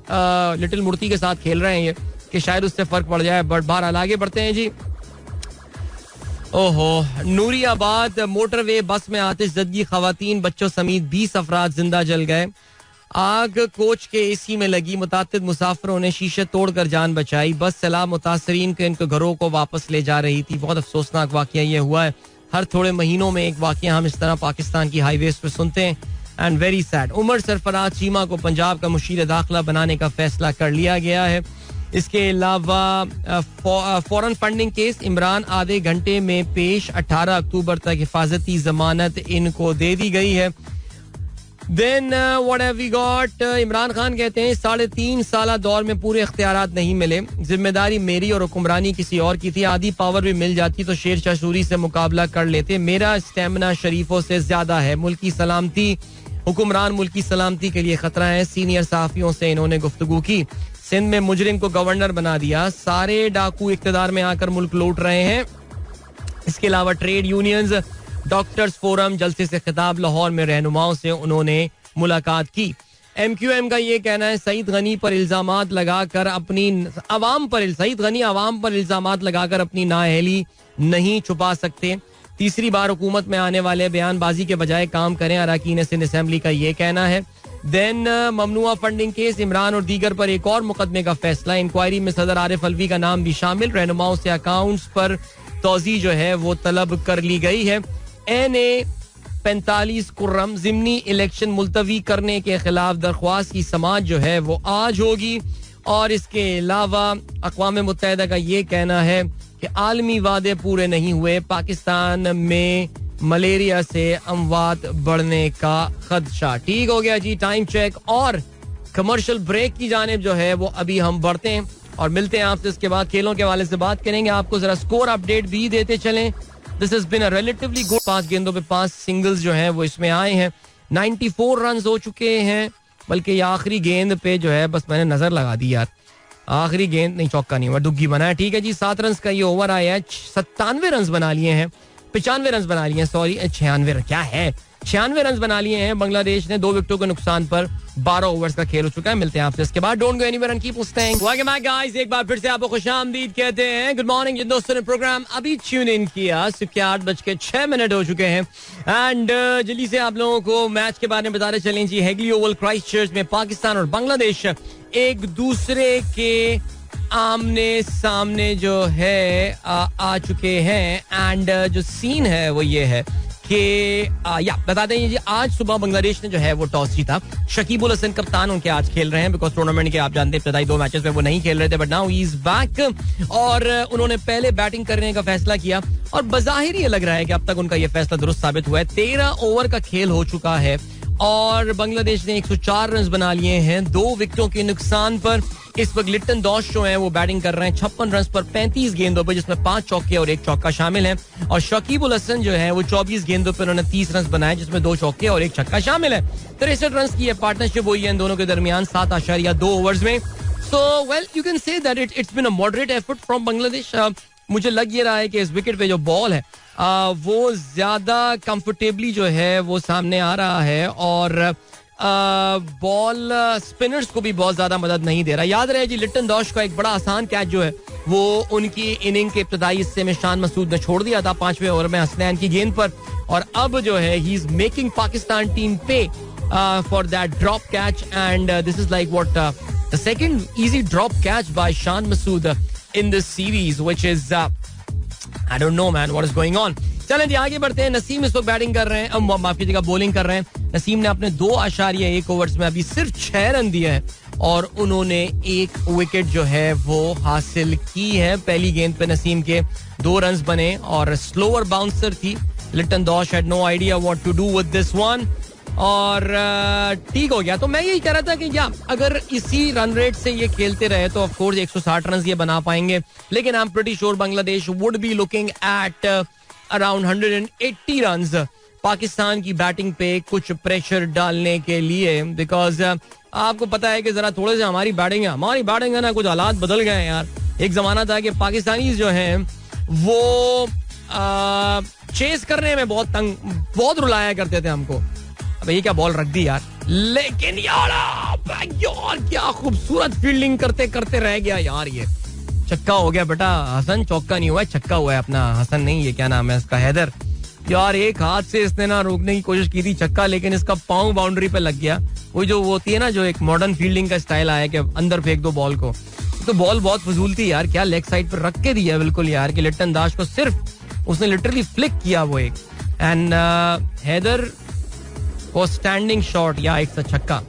लिटिल मूर्ति के साथ खेल रहे हैं ये, कि शायद उससे फर्क पड़ जाए. बट बहरहाल आगे बढ़ते हैं जी. ओहो, नूरियाबाद मोटरवे बस में आतिशज़दगी, खवातीन बच्चों समेत 20 अफराद जिंदा जल गए. आग कोच के AC में लगी, मुतातिद मुसाफिरों ने शीशे तोड़कर जान बचाई. बस सैलाब मुतासरीन के इनके घरों को वापस ले जा रही थी. बहुत अफसोसनाक वाकया ये हुआ है. हर थोड़े महीनों में एक वाकया हम इस तरह पाकिस्तान की हाईवेज पे सुनते हैं. And very sad. Umar Sarfraz Cheema को पंजाब का मुशीर दाखिला बनाने का फैसला कर लिया गया है. इसके अलावा फॉरेन फंडिंग केस इमरान आधे घंटे में पेश. 18 अक्टूबर तक हिफाजती जमानत इनको दे दी गई है. Then what have we got. Imran Khan कहते हैं 3.5 साल दौर में पूरे इख्तियारात नहीं मिले. जिम्मेदारी मेरी और हुक्मरानी किसी और की थी. आधी पावर भी मिल जाती तो शेर शाह सूरी से मुकाबला कर लेते. मेरा स्टेमिना शरीफों से ज्यादा है. मुल्की सलामती हुक्मरान मुल्की सलामती के लिए खतरा है. सीनियर सहाफियों से इन्होंने गुफ्तगू की. सिंध में मुजरिम को गवर्नर बना दिया. सारे डाकू इख्तिदार में आकर मुल्क लूट रहे हैं. इसके अलावा ट्रेड यूनियंस डॉक्टर्स फोरम जलसे से खिताब. लाहौर में रहनुमाओं से उन्होंने मुलाकात की. MQM का ये कहना है सईद गनी पर इल्जामात लगाकर अपनी सईद गनी अवाम पर इल्जामात लगाकर अपनी नाअहली नहीं छुपा सकते. तीसरी बार हुकूमत में आने वाले बयानबाजी के बजाय काम करें. अरकान सिंध असेंबली का ये कहना है. देन ममनुआ फंडिंग केस इमरान और दीगर पर एक और मुकदमे का फैसला. इंक्वायरी में सदर आरिफ अलवी का नाम भी शामिल. रहनुमाओं से अकाउंट्स पर तोज़ी जो है वो तलब कर ली गई है. NA 45 कुर्रम ज़िमनी इलेक्शन मुलतवी करने के खिलाफ दरख्वास्त की समाअत जो है वो आज होगी. और इसके अलावा अक़वाम मुत्तहिदा का ये कहना है कि आलमी वादे पूरे नहीं हुए. पाकिस्तान में मलेरिया से अमवात बढ़ने का खदशा. ठीक हो गया जी. टाइम चेक और कमर्शियल ब्रेक की जानिब जो है वो अभी हम बढ़ते हैं और मिलते हैं आपसे. इसके बाद खेलों के हवाले से बात करेंगे. आपको जरा स्कोर अपडेट भी देते चलें. This has been a relatively good. 5 गेंदों पे 5 सिंगल्स जो हैं वो इसमें आए हैं. 94 रन हो चुके हैं. बल्कि ये आखिरी गेंद पे जो है बस मैंने नजर लगा दी यार. आखिरी गेंद नहीं, चौका नहीं हुआ, दुग्गी बना है. ठीक है जी. 7 रन का ये ओवर आया है. 97 रन बना लिए हैं. 95 रन बना लिए हैं. सॉरी 96 रन क्या है 96 रन बना लिए हैं बांग्लादेश ने 2 विकेटों के नुकसान पर. 12 ओवर्स का खेल हो चुका है. मिलते हैं आपसे इसके बाद. Don't go anywhere and keep listening. Welcome back guys. एक बार फिर से आपको खुशामदीद कहते हैं. गुड मॉर्निंग जिन दोस्तों ने प्रोग्राम अभी ट्यून इन किया. सुबह 8:06 हो चुके हैं. एंड जल्दी से आप लोगों को मैच के बारे में बताते चलें जी. हेगली ओवल क्राइस्टचर्च में पाकिस्तान और बांग्लादेश एक दूसरे के आमने सामने जो है आ चुके हैं. एंड जो सीन है वो ये है कि बता दें जी आज सुबह बांग्लादेश ने जो है वो टॉस जीता. शकीबुल हसन कप्तान उनके आज खेल रहे हैं. बिकॉज टूर्नामेंट के आप जानते हैं इब्तदाई 2 मैचेस में वो नहीं खेल रहे थे. But now he is back. और उन्होंने पहले बैटिंग करने का फैसला किया. और बज़ाहिर ये लग रहा है कि अब तक उनका ये फैसला दुरुस्त साबित हुआ है. 13 ओवर का खेल हो चुका है और बांग्लादेश ने 104 रन बना लिए हैं 2 विकेटों के नुकसान पर. इस वक्त लिटन दाश जो है वो बैटिंग कर रहे हैं 56 रन पर 35 गेंदों पर, जिसमें 5 चौके और 1 चौका शामिल है. और शकीबुल हसन जो है वो 24 गेंदों पर उन्होंने 30 रन बनाए, जिसमें 2 चौके और 1 छक्का शामिल है. 63 रन की पार्टनरशिप हुई है इन दोनों के दरमियान 7.2 ओवर्स में. So well you can say that it's been a moderate effort from Bangladesh. मुझे लग ये रहा है कि इस विकेट पे जो बॉल है वो ज्यादा कंफर्टेबली जो है वो सामने आ रहा है. और बॉल स्पिनर्स को भी बहुत ज्यादा मदद नहीं दे रहा. याद रहे जी लिटन दाश का एक बड़ा आसान कैच जो है वो उनकी इनिंग के इब्तदाई हिस्से में शान मसूद ने छोड़ दिया था 5वें ओवर में हसनैन की गेंद पर. और अब जो है he is making Pakistan team पे for that drop catch. And this is like what the second easy drop catch by Shan Masood in this series which is I don't know man what is going on. चलें जी आगे बढ़ते हैं. नसीम इस वक्त बैटिंग कर रहे हैं, माफ कीजिएगा बॉलिंग कर रहे हैं. नसीम ने अपने 2.1 ओवर्स में अभी सिर्फ 6 रन दिए हैं और उन्होंने 1 विकेट जो है वो हासिल की है. पहली गेंद पे नसीम के 2 रन बने और स्लोअर बाउंसर थी. Liton Das had no idea what to do with this one और ठीक हो गया. तो मैं यही कह रहा था कि अगर इसी रन रेट से ये खेलते रहे तो ऑफ कोर्स 160 रन ये बना पाएंगे. लेकिन I am pretty sure Bangladesh would be looking at around 180 runs Pakistan की बैटिंग पे कुछ प्रेशर डालने के लिए. बिकॉज आपको पता है कि जरा थोड़े से हमारी बैटिंग है ना, कुछ हालात बदल गए हैं यार. एक जमाना था कि पाकिस्तानी जो हैं वो चेस करने में बहुत रुलाया करते थे हमको. अब ये क्या बॉल रख दी यार. लेकिन यार क्या खूबसूरत फील्डिंग करते करते रह गया यार. ये छक्का हो गया बेटा. हसन चौका नहीं हुआ है, छक्का हुआ है अपना. हसन नहीं, ये क्या नाम है इसका, हैदर. यार एक हाथ से इसने ना रोकने की कोशिश की थी छक्का, लेकिन इसका पांव बाउंड्री पे लग गया. वो जो होती है ना, जो एक मॉडर्न फील्डिंग का स्टाइल आया कि अंदर फेंक दो बॉल को. तो बॉल बहुत फजूल थी यार. क्या लेग साइड पर रख के दिया बिल्कुल यार कि लिटन दाश को सिर्फ उसने लिटरली फ्लिक किया वो एक. And Haider for standing shot या एक छक्का,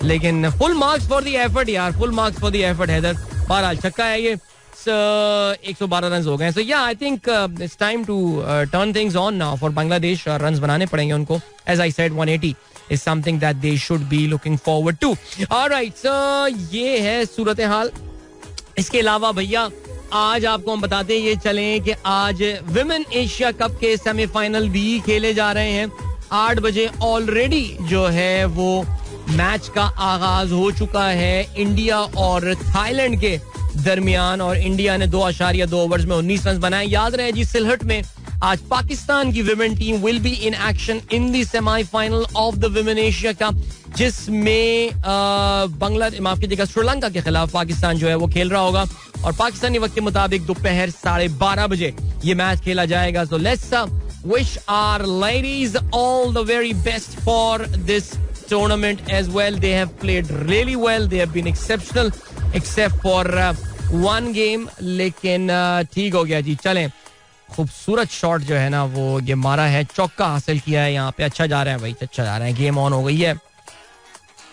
लेकिन full marks for the effort यार, full marks for the effort Haider. बहरहाल छक्का है ये. 112 रन हो गए. So yeah I think it's time to turn things on now for Bangladesh. Run बनाने पड़ेंगे उनको. As I said 180 is something that they should be looking forward to. Alright, so ये है सूरत हाल. इसके अलावा भैया आज आपको हम बताते ये चलें कि आज विमेन एशिया कप के सेमीफाइनल भी खेले जा रहे हैं. 8 बजे ऑलरेडी जो है वो मैच का आगाज हो चुका है इंडिया और थाईलैंड के दरमियान, और इंडिया ने 2.2 ओवर्स में 19 रन बनाए. याद रहे जी सिलहट में आज पाकिस्तान की women team will be in action in the semifinal of the women Asia cup, जिसमें बांग्लादेश माफ कीजिएगा श्रीलंका के खिलाफ पाकिस्तान जो है वो खेल रहा होगा, और पाकिस्तानी वक्त के मुताबिक दोपहर 12:30 बजे ये मैच खेला जाएगा. So let's wish our ladies all the very best for this tournament as well. They have played really well. They have been exceptional except for one game. लेकिन ठीक हो गया जी. चलें, खूबसूरत शॉट जो है ना वो ये मारा है, चौका हासिल किया है यहाँ पे. अच्छा जा रहा है भाई, अच्छा जा रहा है. गेम ऑन हो गई है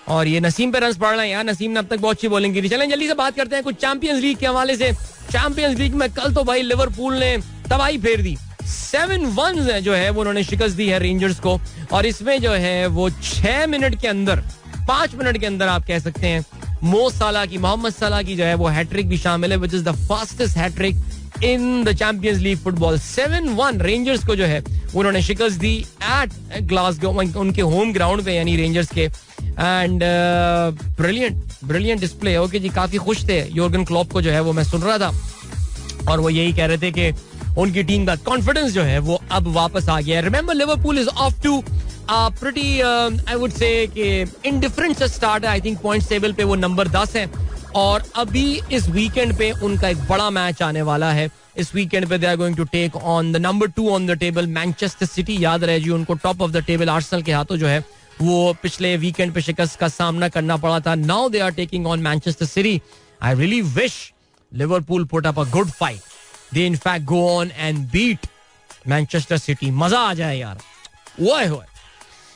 और ये नसीम पे रन पड़ रहे हैं यार. नसीम ने अब तक बहुत अच्छी बॉलिंग की थी. चलें जल्दी से बात करते हैं कुछ चैंपियंस लीग के हवाले से. चैंपियंस लीग में कल तो भाई लिवरपूल ने तबाही फेर दी. 7-1 जो है वो उन्होंने शिकस्त दी है रेंजर्स को, और इसमें जो है वो 6 मिनट के अंदर, 5 मिनट के अंदर आप कह सकते हैं मोहम्मद सलाह की जो है वो हैट्रिक भी शामिल है, which is the fastest hattrick in the Champions League football. 7-1 Rangers को जो है उन्होंने शिकस्त दी एट ग्लासगो, उनके होम ग्राउंड पे यानी रेंजर्स के. And brilliant display. ओके जी, काफी खुश थे योर्गन क्लॉप को जो है वो मैं सुन रहा था, और वो यही कह रहे थे कि उनकी टीम का कॉन्फिडेंस जो है वो अब वापस आ गया है. Remember Liverpool is off to pretty I would say कि इंडिफरेंट स्टार्ट है. आई थिंक पॉइंट्स टेबल पे वो नंबर 10 है, और अभी इस वीकेंड पे उनका एक बड़ा मैच आने वाला है. इस वीकेंड पे they are going to take on the number 2 on the table Manchester City. याद रहे जी उनको top of the table Arsenal के हाथों जो है वो पिछले वीकेंड पे शिकस्त का सामना करना पड़ा था. Now they are taking on Manchester City. I really wish Liverpool put up a good fight. They in fact go on and beat Manchester City. मजा आ जाए यार. ओए होए.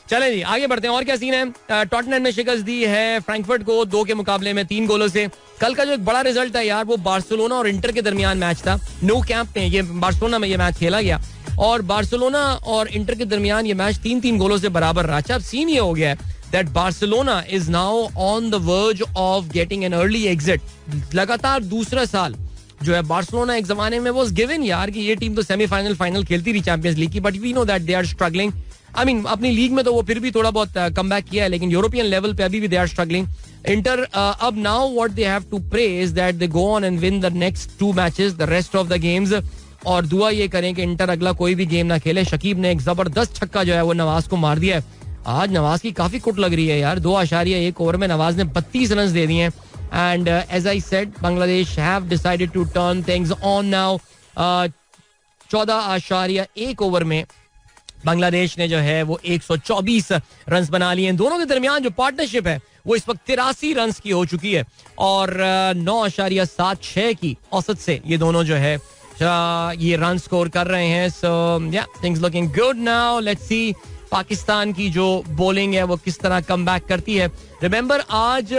चलें जी आगे बढ़ते हैं. और क्या सीन है. टॉटनहम ने शिकस्त दी है फ्रैंकफर्ट को 2 के मुकाबले में 3 गोलों से. कल का जो एक बड़ा रिजल्ट है यार वो बार्सिलोना और इंटर के दरमियान मैच था. नो कैंप में ये बार्सिलोना में ये मैच खेला गया, और बार्सिलोना और इंटर के दरमियान ये मैच 3-3 गोलों से बराबर रहा. अब सीन ये हो गया है that Barcelona is now on the verge of getting an early exit. लगातार दूसरा साल जो है बार्सिलोना एक जमाने में was given यार कि ये टीम तो सेमीफाइनल फाइनल खेलती रही चैंपियंस लीग की, but we know that they are struggling. I mean अपनी लीग में तो वो फिर भी थोड़ा बहुत कम बैक किया है, लेकिन यूरोपियन लेवल पे अभी भी दे आर स्ट्रगलिंग. इंटर अब now what they have to pray is that they go on and win the next 2 matches, the rest of the games, और दुआ ये करें कि इंटर अगला कोई भी गेम ना खेले. शकीब ने एक जबरदस्त छक्का जो है वो नवाज को मार दिया है. आज नवाज की काफी कुट लग रही है यार. 2.1 ओवर में नवाज ने 32 रन दे दिए हैं. And as I said, Bangladesh have decided to turn things on now. 14.1 over में बांग्लादेश ने जो है वो 124 रन बना लिए. दोनों के दरमियान जो पार्टनरशिप है वो इस वक्त 83 रन की हो चुकी है, और 9.76 की औसत से ये दोनों जो है ये रन स्कोर कर रहे हैं. सो या things looking good now. Let's see Pakistan की जो बॉलिंग है वो किस तरह कम बैक करती है. रिमेंबर आज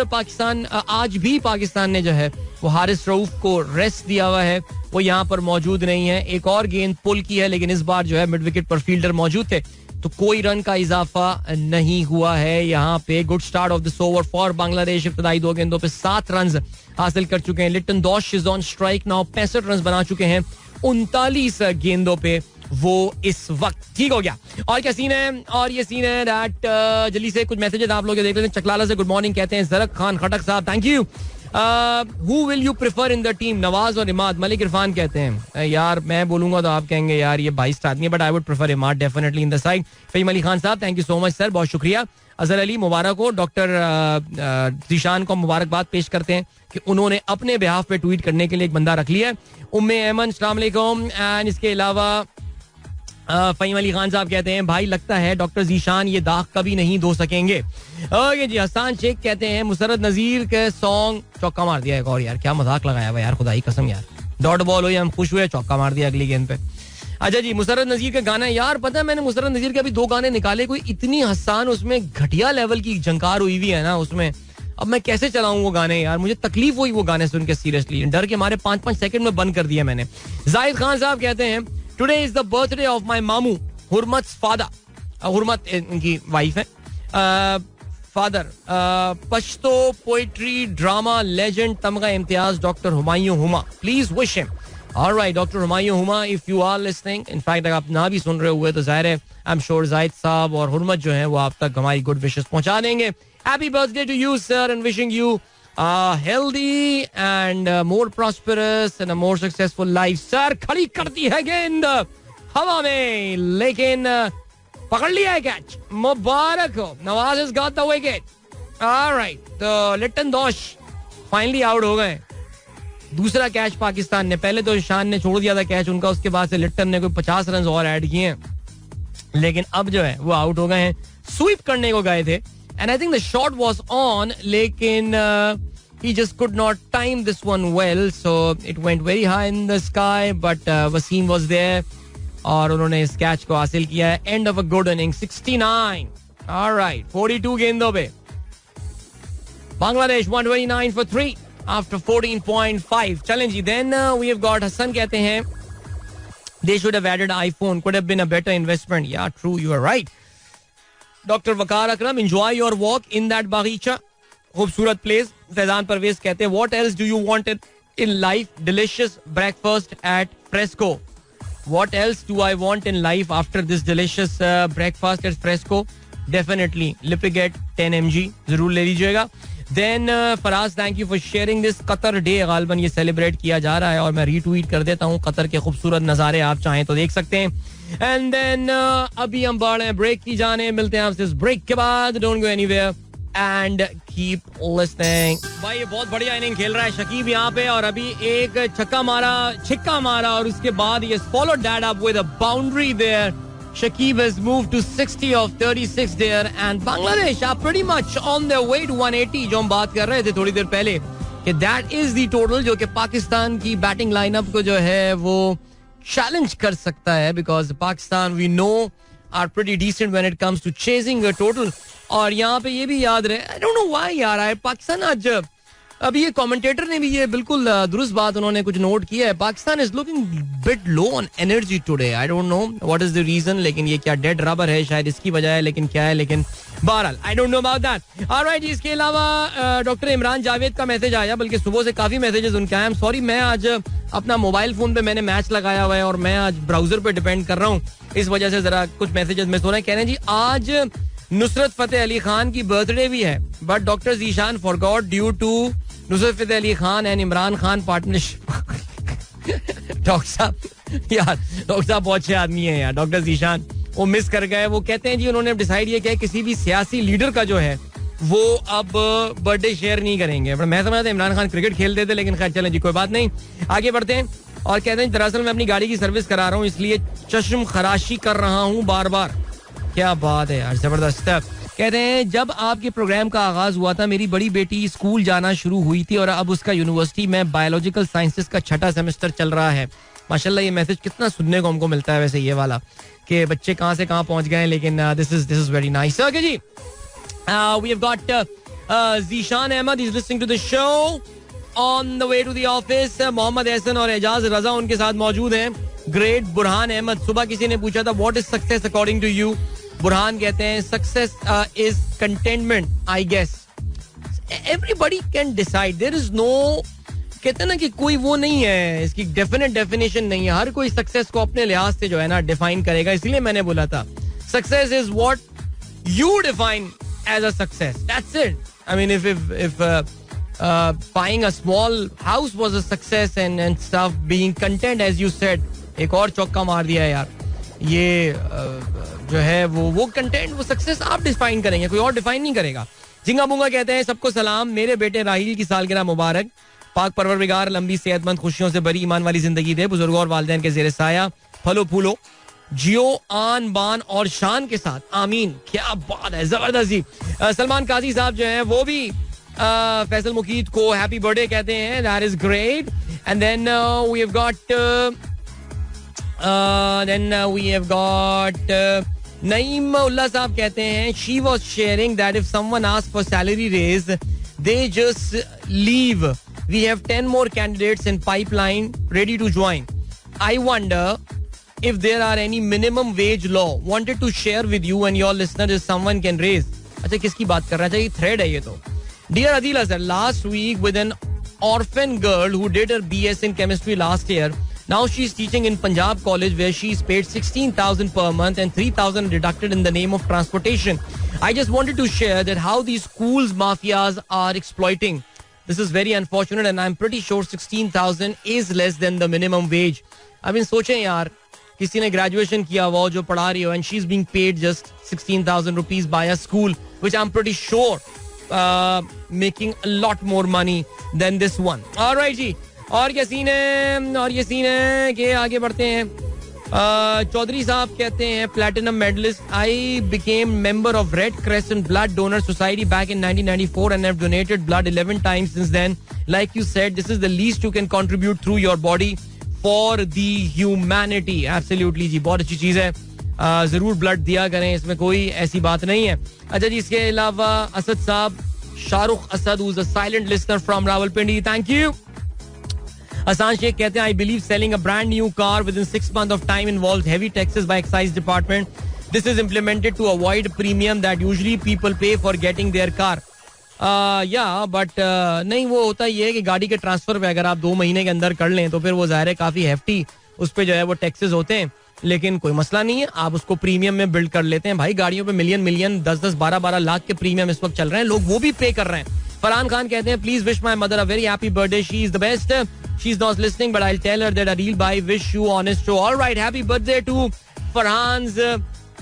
भी पाकिस्तान ने जो है वो हारिस रऊफ को रेस्ट दिया हुआ है, वो यहाँ पर मौजूद नहीं है. एक और गेंद पुल की है, लेकिन इस बार जो है मिड विकेट पर फील्डर मौजूद थे, तो कोई रन का इजाफा नहीं हुआ है यहाँ पे. Good start of this over for Bangladesh. इब्तदाई 2 गेंदों पे 7 रन हासिल कर चुके हैं. Litton Das is on strike now. 65 run बना चुके हैं 39 गेंदों पे वो इस वक्त. ठीक हो गया. और क्या सीन है. और ये सीन है दैट जल्दी से कुछ मैसेजेस आप लोग देख लेते हैं. चकलाला से गुड मॉर्निंग कहते हैं जरक खान खटक साहब, thank you. Who will you prefer in the team, Nawaz और इमाद. मलिक इरफान कहते हैं यार मैं बोलूंगा तो आप कहेंगे यार ये 22 आदमी है, but I would prefer Imad definitely in the side. Faheem Ali Khan साहब thank you so much sir, बहुत शुक्रिया. अजहर अली मुबारक हो. डॉक्टर जीशान को मुबारकबाद पेश करते हैं कि उन्होंने अपने बिहाफ पे ट्वीट करने के लिए एक बंदा रख लिया है. उम्मे अहमद अस्सलाम वालेकुम. एंड इसके अलावा फहीम अली खान साहब कहते हैं भाई लगता है डॉक्टर जीशान ये दाग कभी नहीं धो सकेंगे. ओके जी. हसन शेख कहते हैं मुसरत नजीर के सॉन्ग. चौका मार दिया एक और यार, क्या मजाक लगाया हुआ यार, खुदा की कसम यार. डॉट बॉल हुई, हम खुश हुए, चौका मार दिया अगली गेंद पे. अच्छा जी, मुसर्रत नज़ीर का गाना यार, पता है मैंने मुसर्रत नज़ीर के अभी 2 गाने निकाले, कोई इतनी हसान उसमें घटिया लेवल की जंकार हुई हुई है ना उसमें. अब मैं कैसे चलाऊं वो गाने यार, मुझे तकलीफ हुई वो गाने सुन के, सीरियसली डर के मारे 5-5 सेकंड में बंद कर दिया मैंने. जाहिद खान साहब कहते हैं today is the birthday of my मामू हुरमत फादा. हुरमत इनकी वाइफ है. Father Pashto poetry drama legend तमगा इम्तियाज doctor Humayun Huma, please wish him. Alright doctor Humayun Huma, if you are listening, in fact अगर आप ना भी सुन रहे हुए तो जाहिर है आई एम श्योर जाहिद साहब और हुरमत जो है वो आप तक हमारी गुड विशेस पहुंचा देंगे. Happy birthday to you sir and wishing you healthy and more prosperous and a more successful life. सर खड़ी करती है गेंद हवा में, लेकिन पकड़ लिया है कैच. मुबारक हो, Nawaz has got the wicket. Alright, तो लिटन दोश फाइनली आउट हो गए. दूसरा कैच पाकिस्तान ने, पहले तो ईशान ने छोड़ दिया था कैच उनका, उसके बाद से लिटन ने कोई 50 रन और ऐड किए हैं, लेकिन अब जो है वो आउट हो गए हैं. स्वीप करने को गए थे and I think the shot was on, लेकिन he just could not time this one well, so it went very high in the sky, but Wasim was there और उन्होंने इस कैच को हासिल किया है. End of a good inning 69. Alright, 42 गेंदों पे बांग्लादेश 129 for 3 after 14.5. चलें जी, then we have got Hasan कहते हैं they should have added iPhone, could have been a better investment. Yeah, true, you are right. Doctor Waqar Akram, enjoy your walk in that बागीचा, खूबसूरत प्लेस. फैजान परवेज कहते हैं what else do you want in life? Delicious breakfast at Fresco. What else do I want in life after this delicious breakfast at Fresco? Definitely Lipiget 10 mg जरूर ले लीजिएगा. Then Faraz, thank you for sharing this. Qatar day गालबन ये सेलिब्रेट किया जा रहा है और मैं रीट्वीट कर देता हूँ. कतर के खूबसूरत नज़ारे आप चाहें तो देख सकते हैं. एंड देन अभी हम बढ़ रहे हैं ब्रेक की जाने. मिलते हैं आपसे इस ब्रेक के बाद. Don't go anywhere and keep listening. भाई ये बहुत बढ़िया इनिंग खेल रहा है शकीब यहाँ पे, और अभी एक छिक्का मारा और उसके बाद ये followed that up with a boundary there. Shakib has moved to 60 of 36 there and Bangladesh are pretty much on their way to 180, जो हम बात कर रहे थे थोड़ी देर पहले कि that is the total जो कि पाकिस्तान की बैटिंग लाइनअप को जो है वो चैलेंज कर सकता है, because Pakistan we know are pretty decent when it comes to chasing a total. और यहाँ पे ये भी याद रहे, I don't know why यार, पाकिस्तान आज अभी ये कमेंटेटर ने भी ये बिल्कुल दुरुस्त बात उन्होंने कुछ नोट किया है. Pakistan is looking bit low on energy today. I don't know what is the reason, लेकिन ये क्या डेड रबर है शायद इसकी वजह है, लेकिन क्या है, लेकिन बहरहाल आई don't know about that. Alright, इसके अलावा डॉक्टर इमरान जावेद का मैसेज आया, बल्कि सुबह से काफी मैसेजेस उनके आए. सॉरी, मैं आज अपना मोबाइल फोन पे मैंने मैच लगाया हुआ है और मैं आज ब्राउजर पे डिपेंड कर रहा हूँ, इस वजह से जरा कुछ मैसेजेस मिस हो रहे हैं. कह रहे हैं जी आज नुसरत फतेह अली खान की बर्थडे भी है, but doctor Zeeshan forgot due to Nusrat Fateh Ali Khan and Imran Khan partnership. Doctor साहब बहुत अच्छे आदमी है यार. डॉक्टर जीशान वो मिस कर गए. वो कहते हैं जी उन्होंने डिसाइड ये किया किसी भी सियासी लीडर का जो है वो अब बर्थडे शेयर नहीं करेंगे. मैं समझा था इमरान खान क्रिकेट खेलते थे, लेकिन खैर चलें जी, कोई बात नहीं, आगे बढ़ते हैं. और कहते हैं दरअसल मैं अपनी गाड़ी की सर्विस करा रहा हूँ, इसलिए चश्म खराशी कर रहा हूँ बार बार. क्या बात है यार, जबरदस्त. कहते हैं जब आपके प्रोग्राम का आगाज हुआ था मेरी बड़ी बेटी स्कूल जाना शुरू हुई थी और अब उसका यूनिवर्सिटी में बायोलॉजिकल साइंसेस का 6ठा सेमेस्टर चल रहा है. माशाल्लाह, ये मैसेज कितना सुनने को हमको मिलता है वैसे ये वाला, कि बच्चे कहाँ से कहाँ पहुंच गए. लेकिन this is very nice. Okay जी, we have got Zeeshan Ahmed is listening to the show on the way to the office. Mohammad Ehsan और एजाज रजा उनके साथ मौजूद हैं. ग्रेट. बुरहान अहमद, सुबह किसी ने पूछा था what is success according to you. Burhan कहते हैं success is containment. I guess everybody can decide, there is no, कहते हैं ना कि कोई वो नहीं है, इसकी डेफिनेट डेफिनेशन नहीं है. हर कोई सक्सेस को अपने लिहाज से जो है ना डिफाइन करेगा. इसलिए मैंने बोला था success is what you define as a success, that's it. I mean if buying a small house was a success and stuff, being content as you said. एक और चौका मार दिया यार. ये जो है वो कंटेंट, वो सक्सेस आप डिफाइन करेंगे, कोई और डिफाइन नहीं करेगा. जिंगा बुंगा कहते हैं सबको सलाम, मेरे बेटे राहील की सालगिरह मुबारक. पाक परवरदिगार लंबी सेहतमंद खुशियों से भरी ईमान वाली जिंदगी दे, बुजुर्गों और वालिदैन के ज़ेरे साया फलो फूलो जियो आन बान और शान के साथ, आमीन. क्या बात है, जबरदस्त जी. सलमान काजी साहब जो है वो भी फैसल मुकीद को हैप्पी बर्थडे कहते हैं. That is great. And then we have got Then we have got Naeem Ullah साहब कहते हैं she was sharing that if someone asks for salary raise, they just leave. We have 10 more candidates in pipeline ready to join. I wonder if there are any minimum wage law. Wanted to share with you and your listeners if someone can raise. अच्छा किसकी बात कर रहा है? ये थ्रेड है ये तो. Dear Adila sir, last week with an orphan girl who did her BS in chemistry last year. Now she's teaching in Punjab College where she's paid 16,000 per month and 3,000 deducted in the name of transportation. I just wanted to share that how these schools mafias are exploiting. This is very unfortunate and I'm pretty sure 16,000 is less than the minimum wage. I mean सोचें यार किसी ने ग्रेजुएशन किया वो जो पढ़ा रही हो and she's being paid just 16,000 rupees by a school which I'm pretty sure making a lot more money than this one. All right जी. और ये सीन है कि आगे बढ़ते हैं. चौधरी साहब कहते हैं platinum medalist. I became member of Red Crescent blood donor society back in 1994 and have donated blood 11 times since then. Like you said, this is the least you can contribute through your body for the humanity. Absolutely जी, बहुत अच्छी चीज है. जरूर ब्लड दिया करें, इसमें कोई ऐसी बात नहीं है. अच्छा जी, इसके अलावा असद साहब, Shahrukh Asad who is a silent listener from Rawalpindi, thank you. Asan Sheikh कहते हैं I believe selling a brand new car within 6 months of time involves heavy taxes by excise department. This is implemented to avoid premium that usually people pay for getting their car. But नहीं, वो होता ये है कि गाड़ी के ट्रांसफर पे अगर आप 2 महीने के अंदर कर लें तो फिर वो ज़ाहिर है काफ़ी हेफ्टी उस पर जो है वो टैक्सेस होते हैं. लेकिन कोई मसला नहीं है, आप उसको प्रीमियम में बिल्ड कर लेते हैं. भाई गाड़ियों पे मिलियन 10 12 लाख के प्रीमियम इस वक्त चल रहे हैं, लोग वो भी पे कर रहे हैं. फरहान खान कहते हैं please wish my mother a very happy birthday. She is the best. She is not listening but I will tell her that a reel by wish you honest show. Alright, happy birthday to Farhan's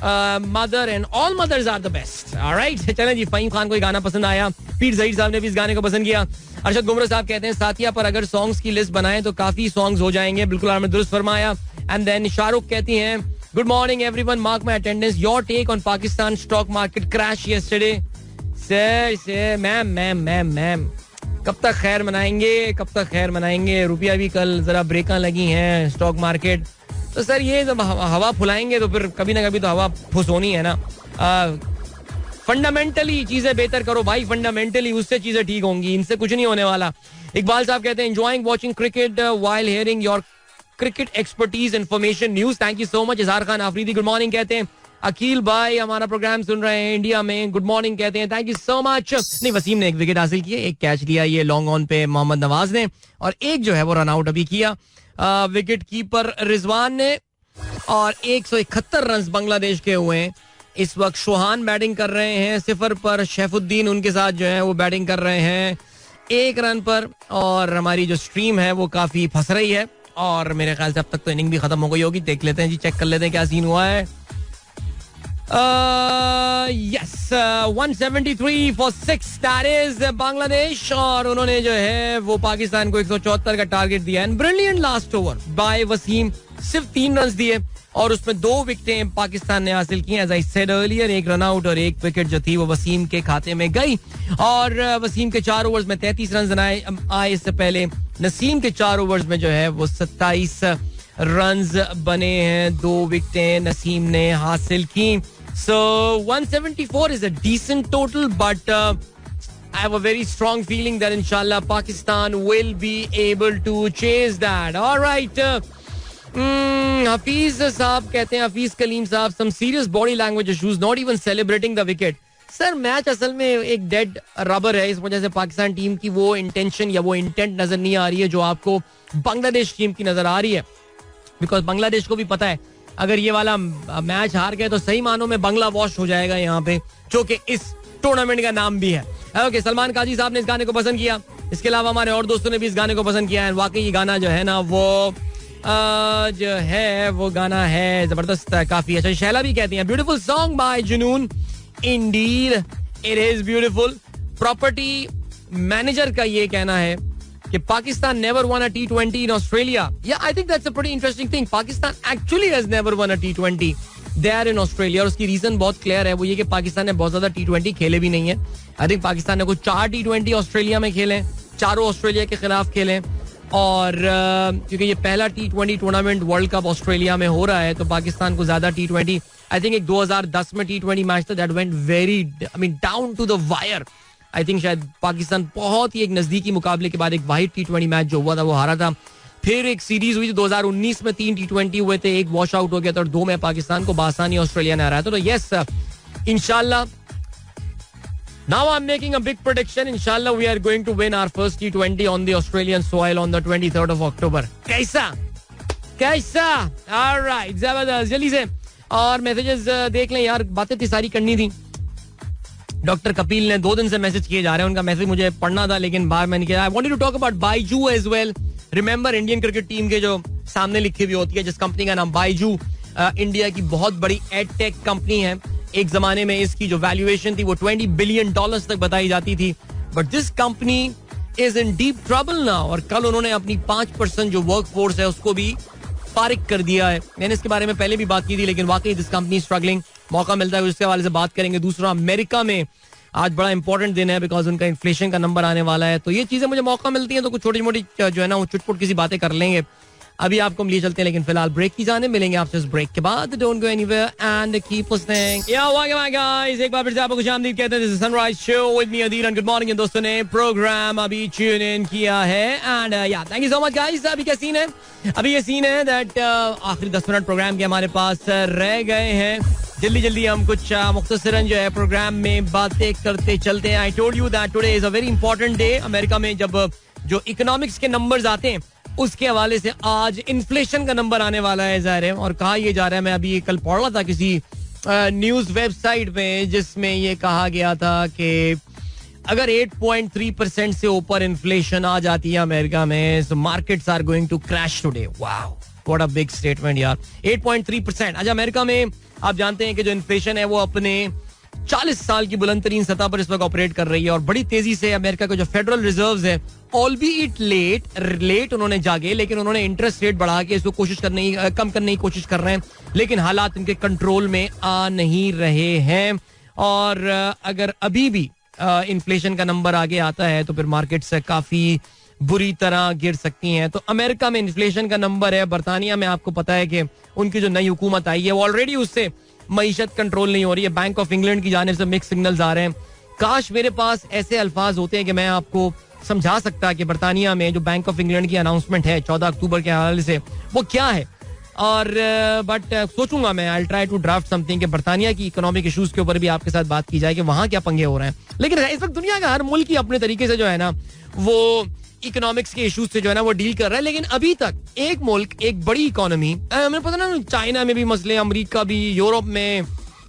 mother and all mothers are the best. Alright, चलें जी. फहीम खान को ये गाना पसंद आया. पीर ज़हीर साहब ने भी इस गाने को पसंद किया. अरशद गुमरा साहब कहते हैं साथिया पर अगर सॉन्ग्स की लिस्ट बनाएं तो काफी सॉन्ग्स हो जाएंगे. बिल्कुल आपने दुरुस्त फरमाया. एंड देन शाहरुख कहती हैं good morning everyone, mark my attendance. Your take on Pakistan stock market crash yesterday. Sir ma'am कब तक खैर मनाएंगे. रुपया भी कल जरा ब्रेकां लगी हैं, स्टॉक मार्केट. तो सर ये जब हवा फुलाएंगे तो फिर कभी ना कभी तो हवा फुस होनी है ना. फंडामेंटली चीजें बेहतर करो भाई, फंडामेंटली उससे चीजें ठीक होंगी, इनसे कुछ नहीं होने वाला. इकबाल साहब कहते हैं enjoying watching cricket while hearing your cricket expertise information news. Thank you so much. इजहार खान आफरीदी गुड मॉर्निंग कहते हैं. अकील भाई हमारा प्रोग्राम सुन रहे हैं इंडिया में, गुड मॉर्निंग कहते हैं. Thank you so much. नहीं, वसीम ने एक विकेट हासिल किया, एक कैच लिया ये लॉन्ग ऑन पे मोहम्मद नवाज ने, और एक जो है वो रन आउट अभी किया विकेट कीपर रिजवान ने. और 171 रन बांग्लादेश के हुए हैं. इस वक्त शोहान बैटिंग कर रहे हैं 0 पर. शैफुद्दीन उनके साथ जो है वो बैटिंग कर रहे हैं 1 रन पर. और हमारी जो स्ट्रीम है वो काफी फंस रही है और मेरे ख्याल से अब तक तो इनिंग भी खत्म हो गई होगी. देख लेते हैं जी, चेक कर लेते हैं क्या सीन हुआ है. Yes, 173 for 6, that is Bangladesh. और उन्होंने जो है वो पाकिस्तान को 174 का टारगेट दिया. And brilliant last over by Wasim, सिर्फ 3 रन दिए और उसमें 2 विकेटें पाकिस्तान ने हासिल की. As I said earlier, 1 run out और 1 विकेट जो थी वो वसीम के खाते में गई. और वसीम के 4 ओवर्स में 33 रन आए. इससे पहले नसीम के 4 ओवर्स में जो है वो 27 रन्स बने हैं. 2 विकेटें नसीम ने हासिल की. So 174 is a decent total, but I have a very strong feeling that inshallah Pakistan will be able to chase that. All right. Hafiz साहब कहते हैं, हफीज कलीम साहब, some serious body language issues, not even celebrating the wicket. Sir match असल में एक डेड रबर है, इस वजह से पाकिस्तान टीम की वो इंटेंशन या वो इंटेंट नजर नहीं आ रही है जो आपको बांग्लादेश टीम की नजर आ रही है. बिकॉज बांग्लादेश को भी पता है अगर ये वाला मैच हार गए तो सही मानों में बंगला वॉश हो जाएगा यहाँ पे, जो कि इस टूर्नामेंट का नाम भी है. ओके, सलमान काजी साहब ने इस गाने को पसंद किया. इसके अलावा हमारे और दोस्तों ने भी इस गाने को पसंद किया है. वाकई ये गाना जो है ना वो जो है वो गाना है जबरदस्त, काफी अच्छा. शैला भी कहती है beautiful song by Junoon. Indeed it is beautiful. Property manager का ये कहना है कि Pakistan never won a T20 in Australia. Yeah I think that's a pretty interesting thing. Pakistan actually has never won a T20 there in Australia. और उसकी रीजन बहुत क्लियर है, वो ये कि पाकिस्तान ने बहुत ज्यादा T20 खेले भी नहीं है. आई थिंक पाकिस्तान ने कुछ 4 T20 ऑस्ट्रेलिया में खेले, चारों ऑस्ट्रेलिया के खिलाफ खेले. और क्योंकि ये पहला T20 tournament world cup Australia में हो रहा है, तो पाकिस्तान को ज्यादा T20, आई थिंक एक 2010 में T20 मैच था that went very, I mean down to the wire. I think शायद पाकिस्तान बहुत ही एक नजदीकी मुकाबले के बाद एक वाहिद T20 मैच जो हुआ था वो हारा था. फिर एक सीरीज हुई थी 2019 में, 3 T20 हुए थे, एक वॉश आउट हो गया था और 2 में पाकिस्तान को बासानी ऑस्ट्रेलिया ने हराया था. तो यस, इंशाल्लाह now I'm making a big prediction. Inshallah we are going to win our first T20 on the Australian soil on the 23rd of October. कैसा all right, जबरदस्त. जल्दी से और मैसेजेस देख लें यार, बातें थी सारी करनी थी. डॉक्टर कपिल ने 2 दिन से मैसेज किए जा रहे हैं, उनका मैसेज मुझे पढ़ना था लेकिन बाहर मैंने किया. I wanted to talk about Byju as well. Remember Indian cricket team के जो सामने लिखी हुई होती है, जिस कंपनी का नाम बाइजू, इंडिया की बहुत बड़ी एडटेक कंपनी है. एक जमाने में इसकी जो वैल्यूएशन थी वो $20 बिलियन तक बताई जाती थी. But this company is in deep trouble now. और कल उन्होंने अपनी 5% जो वर्क फोर्स है उसको भी फारिग कर दिया है. मैंने इसके बारे में पहले भी बात की थी, लेकिन वाकई दिस कंपनी स्ट्रगलिंग. मौका मिलता है उसके हवाले से बात करेंगे. दूसरा, अमेरिका में आज बड़ा इंपॉर्टेंट दिन है बिकॉज उनका इन्फ्लेशन का नंबर आने वाला है. तो ये चीजें मुझे मौका मिलती है तो कुछ छोटी मोटी जो है ना वो चुटपुट किसी बातें कर लेंगे. अभी आपको हम लिए चलते हैं, लेकिन फिलहाल ब्रेक की जाने. मिलेंगे आपसे इस ब्रेक के बाद. Don't go anywhere and keep listening. या वेलकम गाइस, एक बार फिर से आपको खुशामदीद कहते हैं. This is sunrise show with me Adeel and good morning. दोस्तों ने प्रोग्राम अभी ट्यून इन किया है एंड या thank you so much guys. अभी क्या सीन है, अभी ये सीन है दैट आखिरी 10 मिनट प्रोग्राम के हमारे पास रह गए हैं. जल्दी हम कुछ मुख्तसरन जो है प्रोग्राम में बातें करते चलते हैं. I told you that today is a very important day. America में जब जो इकोनॉमिक्स के नंबर्स आते हैं उसके हवाले से आज इन्फ्लेशन का नंबर आने वाला है ज़ाहिर है. और कहा यह जा रहा है, मैं अभी कल पढ़ रहा था किसी न्यूज वेबसाइट पे, जिसमें ये कहा गया था कि अगर 8.3% से ऊपर इन्फ्लेशन आ जाती है अमेरिका में, so markets are going to crash today. Wow, what a big statement यार. 8.3%. आज अमेरिका में आप जानते हैं कि जो इन्फ्लेशन है वो अपने 40 साल की बुलंद तरीन सतह पर इस वक्त ऑपरेट कर रही है. और बड़ी तेजी से अमेरिका का जो फेडरल रिजर्व्स है, ऑलबीइट लेट उन्होंने जागे, लेकिन उन्होंने इंटरेस्ट रेट बढ़ा के इसको कम करने की कोशिश कर रहे हैं. लेकिन हालात इनके कंट्रोल में आ नहीं रहे हैं. और अगर अभी भी इन्फ्लेशन का नंबर आगे आता है तो फिर मार्केट से काफी बुरी तरह गिर सकती हैं. तो अमेरिका में इन्फ्लेशन का नंबर है. बरतानिया में आपको पता है कि उनकी जो नई हुकूमत आई है वो ऑलरेडी उससे मईशत कंट्रोल नहीं हो रही है. बैंक ऑफ इंग्लैंड की जानिब से मिक्स सिग्नल्स आ रहे हैं. काश मेरे पास ऐसे अल्फाज होते हैं कि मैं आपको समझा सकता कि बरतानिया में जो बैंक ऑफ इंग्लैंड की अनाउंसमेंट है 14 अक्टूबर के हवाले से वो क्या है. और बट सोचूंगा मैं, I try to draft something कि बरतानिया की इकोनॉमिक इश्यूज के ऊपर भी आपके साथ बात की जाए कि वहां क्या पंगे हो रहे हैं. लेकिन इस वक्त दुनिया का हर मुल्क ही अपने तरीके से जो है ना वो इकोनॉमिक्स के इश्यूज से जो है ना वो डील कर रहा है. लेकिन अभी तक एक मुल्क, एक बड़ी इकोनॉमी, हमें पता ना चाइना में भी मसले, अमेरिका भी, यूरोप में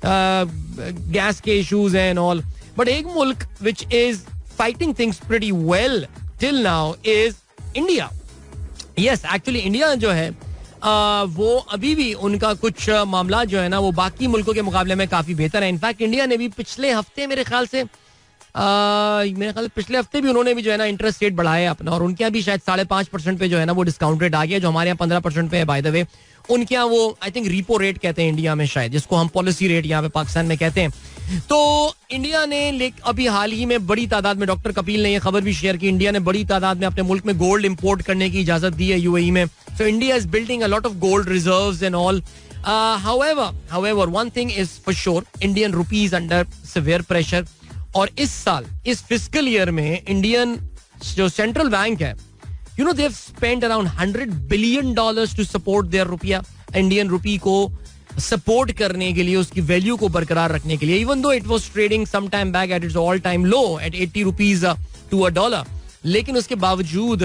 गैस के इश्यूज हैं एंड ऑल, बट एक मुल्क which is fighting things pretty well till now is India. Yes, actually India जो है वो अभी भी उनका कुछ मामला जो है ना वो बाकी मुल्कों के मुकाबले में काफी बेहतर है. इनफैक्ट इंडिया ने भी पिछले हफ्ते मेरे ख्याल पिछले हफ्ते भी उन्होंने भी जो है ना इंटरेस्ट रेट बढ़ाया अपना, और उनके यहाँ भी शायद 5.5% पे जो है ना वो डिस्काउंट रेट आ गया, जो हमारे यहाँ 15% पे है बाय द वे. उनके यहाँ वो आई थिंक रीपो रेट कहते हैं इंडिया में शायद, जिसको हम पॉलिसी रेट यहाँ पे पाकिस्तान में कहते हैं. तो इंडिया ने अभी हाल ही में बड़ी तादाद में, डॉक्टर कपिल ने ये खबर भी शेयर की, इंडिया ने बड़ी तादाद में अपने मुल्क में गोल्ड इंपोर्ट करने की इजाजत दी है यूएई में. So India is building a lot of gold reserves and all. However, one thing is for sure, Indian rupee is under severe pressure. और इस साल, इस फिस्कल ईयर में इंडियन जो सेंट्रल बैंक है, you know, they've spent around $100 billion to support their रुपया, इंडियन रुपी को सपोर्ट करने के लिए, उसकी वैल्यू को बरकरार रखने के लिए. Even though it was trading some time back at its all time low at 80 rupees to a dollar, लेकिन उसके बावजूद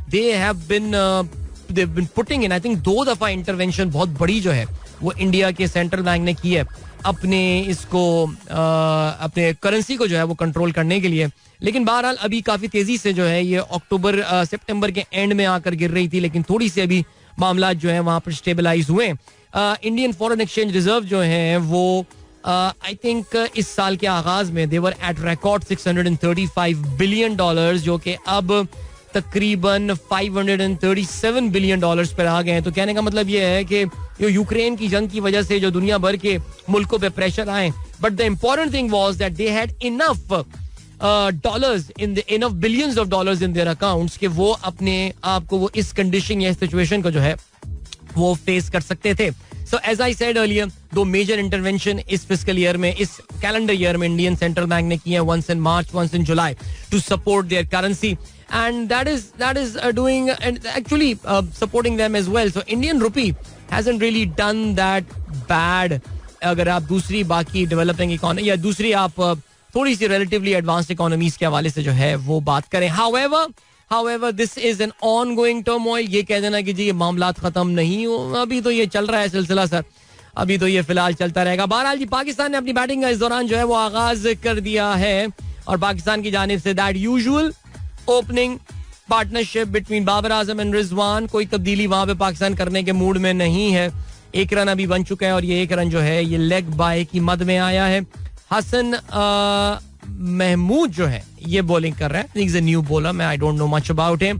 they have been putting in, I think 2 दफा इंटरवेंशन बहुत बड़ी जो है वो इंडिया के सेंट्रल बैंक ने की है अपने इसको अपने करेंसी को जो है वो कंट्रोल करने के लिए. लेकिन बहरहाल अभी काफी तेजी से जो है ये अक्टूबर सितंबर के एंड में आकर गिर रही थी, लेकिन थोड़ी सी अभी मामला जो है वहां पर स्टेबलाइज हुए. इंडियन फॉरेन एक्सचेंज रिजर्व जो है वो आई थिंक इस साल के आगाज में देवर एट रिकॉर्ड $635 बिलियन, जो कि अब तकरीबन $537 बिलियन पर आ गए हैं. तो कहने का मतलब ये है कि यूक्रेन की जंग की वजह से जो दुनिया भर के मुल्कों पे प्रेशर आए, but the important thing was that they had enough dollars enough billions of dollars in their accounts कि वो अपने आप को वो इस कंडीशन या इस सिचुएशन को जो है वो फेस कर सकते थे. So as I said earlier, दो मेजर इंटरवेंशन इस फिस्कल ईयर में, इस कैलेंडर ईयर में इंडियन सेंट्रल बैंक ने किए हैं, once in March, once in July, to support their currency, and that is doing and actually supporting them as well. So Indian rupee hasn't really done that bad. अगर आप दूसरी बाकी डेवलपिंग इकोनॉमी या दूसरी आप थोड़ी सी रिलेटिवली एडवांस्ड इकोनॉमीज के हवाले से जो है वो बात करें. However, this is an ongoing turmoil. ये कह देना कि जी ये मामलात खत्म नहीं हो, अभी तो ये चल रहा है सिलसिला सर, अभी तो ये फिलहाल चलता रहेगा. बहरहाल जी पाकिस्तान ने अपनी बैटिंग का इस दौरान जो है वो आगाज कर दिया है और पाकिस्तान की जानिब से that usual opening partnership between Babar Azam and Rizwan, कोई तब्दीली वहां पे पाकिस्तान करने के मूड में नहीं है. एक रन अभी बन चुका है और ये एक रन जो है ये लेग बाय की मद में आया है. हसन महमूद जो है ये बॉलिंग कर रहा है. He is a new bowler, मैं I don't know much about him.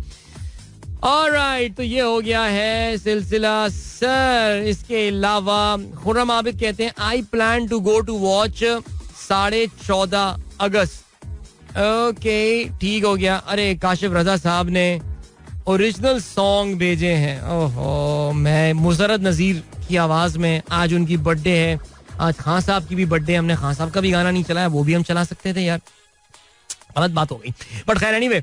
Alright, तो ये हो गया है सिलसिला सर. इसके अलावा खुर्रम आबिद कहते हैं I plan to go to watch 14.5 August. Okay, ठीक हो गया. अरे काशिफ रजा साहब ने ओरिजिनल सॉन्ग भेजे हैं. ओहो, मैं मुजरत नजीर की आवाज में. आज उनकी बर्थडे है, आज खान साहब की भी बर्थडे. हमने खान साहब का भी गाना नहीं चलाया, वो भी हम चला सकते थे यार, गलत बात हो गई. बट खैर एनीवे,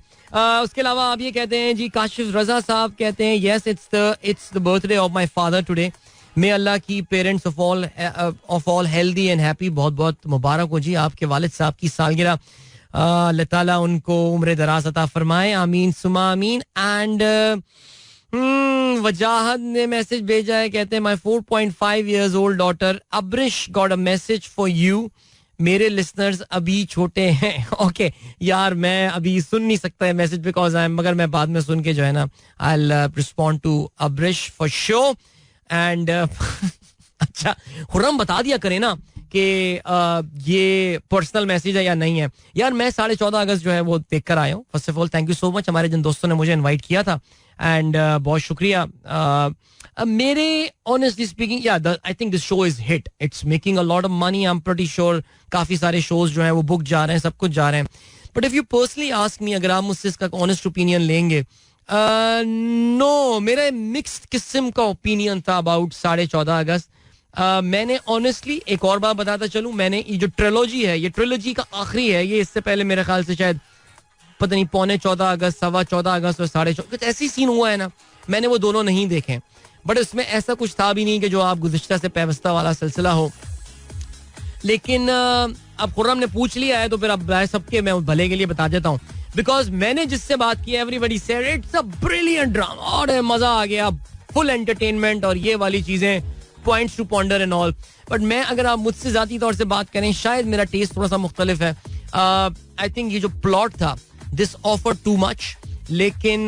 उसके अलावा आप ये कहते हैं जी, काशिफ रजा साहब कहते हैं yes it's the birthday of my father today. May Allah keep parents of all healthy and happy. बहुत बहुत मुबारक हो जी आपके वालिद साहब की सालगिरह. अल्लाह ताला उनको उम्र दराज अता फरमाए, आमीन सुमा आमीन. एंड वजाहत ने मैसेज भेजा है, कहते हैं my 4.5 years old daughter Abrish got a message for you. मेरे लिसनर्स अभी छोटे हैं. ओके यार, मैं अभी सुन नहीं सकता है मैसेज बिकॉज आई एम, मगर मैं बाद में सुन के जो है ना I will respond to Abrish for show. And अच्छा, खुर्रम बता दिया करे ना कि ये पर्सनल मैसेज है या नहीं है. यार मैं 14.5 अगस्त जो है वो देख कर आया हूँ. First of all thank you so much, हमारे जिन दोस्तों ने मुझे इनवाइट किया था, एंड बहुत शुक्रिया. मेरे honestly speaking I think this show is hit. It's making a lot of money. I am pretty sure काफी सारे शोज जो हैं वो बुक जा रहे हैं, सब कुछ जा रहे हैं. But if you personally ask me, अगर आप मुझसे इसका ऑनेस्ट ओपिनियन लेंगे, नो, मेरा मिक्स्ड किस्म का ओपिनियन था अबाउट 14.5 अगस्त. मैंने ऑनेस्टली एक और बात बताता चलूं, मैंने ये जो ट्रिलॉजी है, ये ट्रिलॉजी का आखिरी है. ये इससे पहले मेरे ख्याल से शायद पता नहीं 14.25 अगस्त, 14.25 अगस्त और 14.5 कुछ ऐसी सीन हुआ है ना, मैंने वो दोनों नहीं देखे. बट इसमें ऐसा कुछ था भी नहीं कि जो आप गुज़िश्ता से पैवस्ता वाला सिलसिला हो. लेकिन अब खुर्रम ने पूछ लिया है तो फिर अब सबके मैं भले के लिए बता देता हूँ. बिकॉज मैंने जिससे बात की, everybody said it's a brilliant drama और मजा आ गया, फुल एंटरटेनमेंट और ये वाली चीजें, points to ponder and all. But मैं, अगर आप मुझसे जाती तौर से बात करें, शायद मेरा टेस्ट थोड़ा सा मुख्तलिफ है. आई थिंक ये जो प्लॉट था, दिस ऑफर टू मच. लेकिन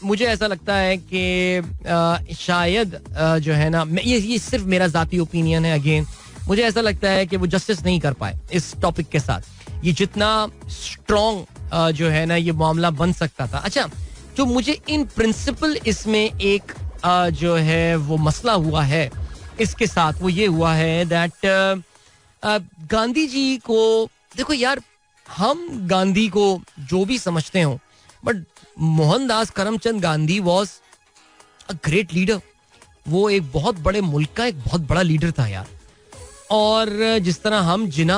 मुझे ऐसा लगता है कि शायद जो है ना, ये सिर्फ मेरा जाती ओपिनियन है. अगेन मुझे ऐसा लगता है कि वो जस्टिस नहीं कर पाए इस टॉपिक के साथ. ये जितना स्ट्रॉन्ग जो है ना ये मामला बन सकता था. अच्छा, जो मुझे इन प्रिंसिपल इसमें एक जो है वो मसला हुआ है इसके साथ, वो ये हुआ है दैट गांधी जी को, देखो यार, हम गांधी को जो भी समझते हो, but Mohandas Karamchand Gandhi was a great leader. वो एक बहुत बड़े मुल्क का एक बहुत बड़ा लीडर था यार. और जिस तरह हम जिना,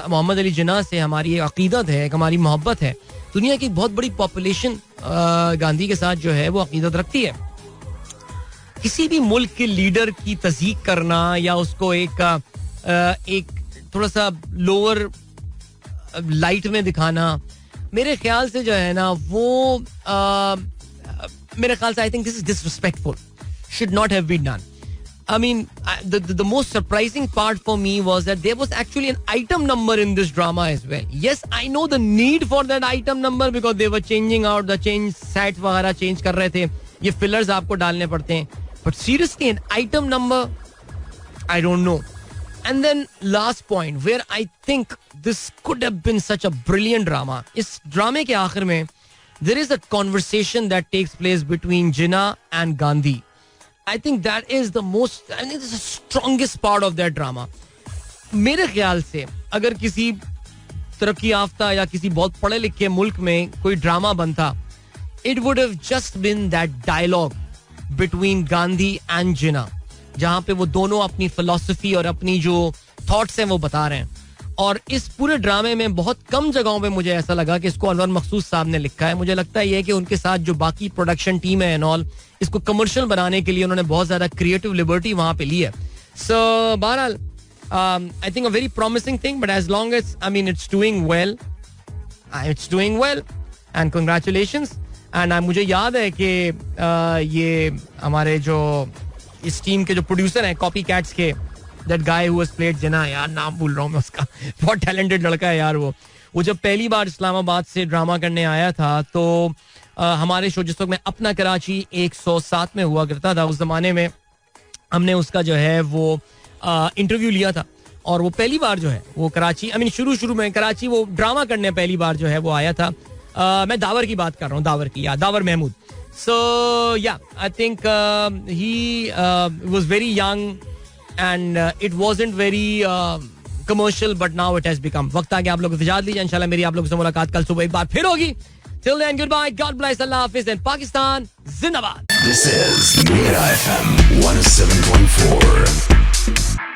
मोहम्मद अली जिना से हमारी अकीदत है, एक हमारी मोहब्बत है, दुनिया की बहुत बड़ी पॉपुलेशन गांधी के साथ जो है वो अकीदत रखती है. किसी भी मुल्क के लीडर की तज़ीक करना या उसको एक थोड़ा सा लोअर लाइट में दिखाना, मेरे ख्याल से जो है ना वो मेरे ख्याल से I think this is disrespectful, should not have been done. I mean, the most surprising part for me was that there was actually an item number in this drama as well. Yes, I know the need for that item number because they were changing out the change set वगैरह change कर रहे थे. ये fillers आपको डालने पड़ते हैं. But seriously, an item number, I don't know. And then last point where I think this could have been such a brilliant drama. इस ड्रामे के आखिर में there is a conversation that takes place between Jinnah and Gandhi. I think that is the most, I think this is the strongest part of that drama. मेरे ख्याल से अगर किसी तरक्की याफ्ता या किसी बहुत पढ़े लिखे मुल्क में कोई ड्रामा बनता, it would have just been that dialogue between Gandhi and Jinnah, जहां पे वो दोनों अपनी फिलॉसफी और अपनी जो थॉट्स हैं वो बता रहे हैं. और इस पूरे ड्रामे में बहुत कम जगहों पे मुझे ऐसा लगा कि इसको अनवर मखसूस साहब ने लिखा है. मुझे लगता है ये कि उनके साथ जो बाकी प्रोडक्शन टीम है एंड ऑल, इसको कमर्शियल बनाने के लिए उन्होंने बहुत ज्यादा क्रिएटिव लिबर्टी वहां पे ली है. सो बहरहाल I think a very promising thing, but as long as I mean it's doing well and congratulations. And मुझे याद है कि ये हमारे जो इस टीम के जो प्रोड्यूसर हैं कॉपी कैट्स के, that guy who has played Jinnah, यार नाम भूल रहा हूँ मैं उसका, बहुत टैलेंटेड लड़का है यार. वो जब पहली बार इस्लामाबाद से ड्रामा करने आया था तो हमारे शो जिस वक्त में अपना कराची 107 में हुआ करता था, उस जमाने में हमने उसका जो है वो इंटरव्यू लिया था. और वो पहली बार जो है वो कराची, आई मीन शुरू में कराची वो ड्रामा करने पहली बार जो है वो आया था. मैं दावर की बात कर रहा हूँ, दावर की, या the power Mahmood. So yeah I think he was very young and it wasn't very commercial, but now it has become. वक्त आ गया आप लोग इजाज़त लीजिए. इंशाल्लाह मेरी आप लोगों से मुलाकात कल सुबह एक बार फिर होगी. Till then, goodbye, God bless, Allah Hafiz, and Pakistan जिंदाबाद. This is Mira FM 107.4.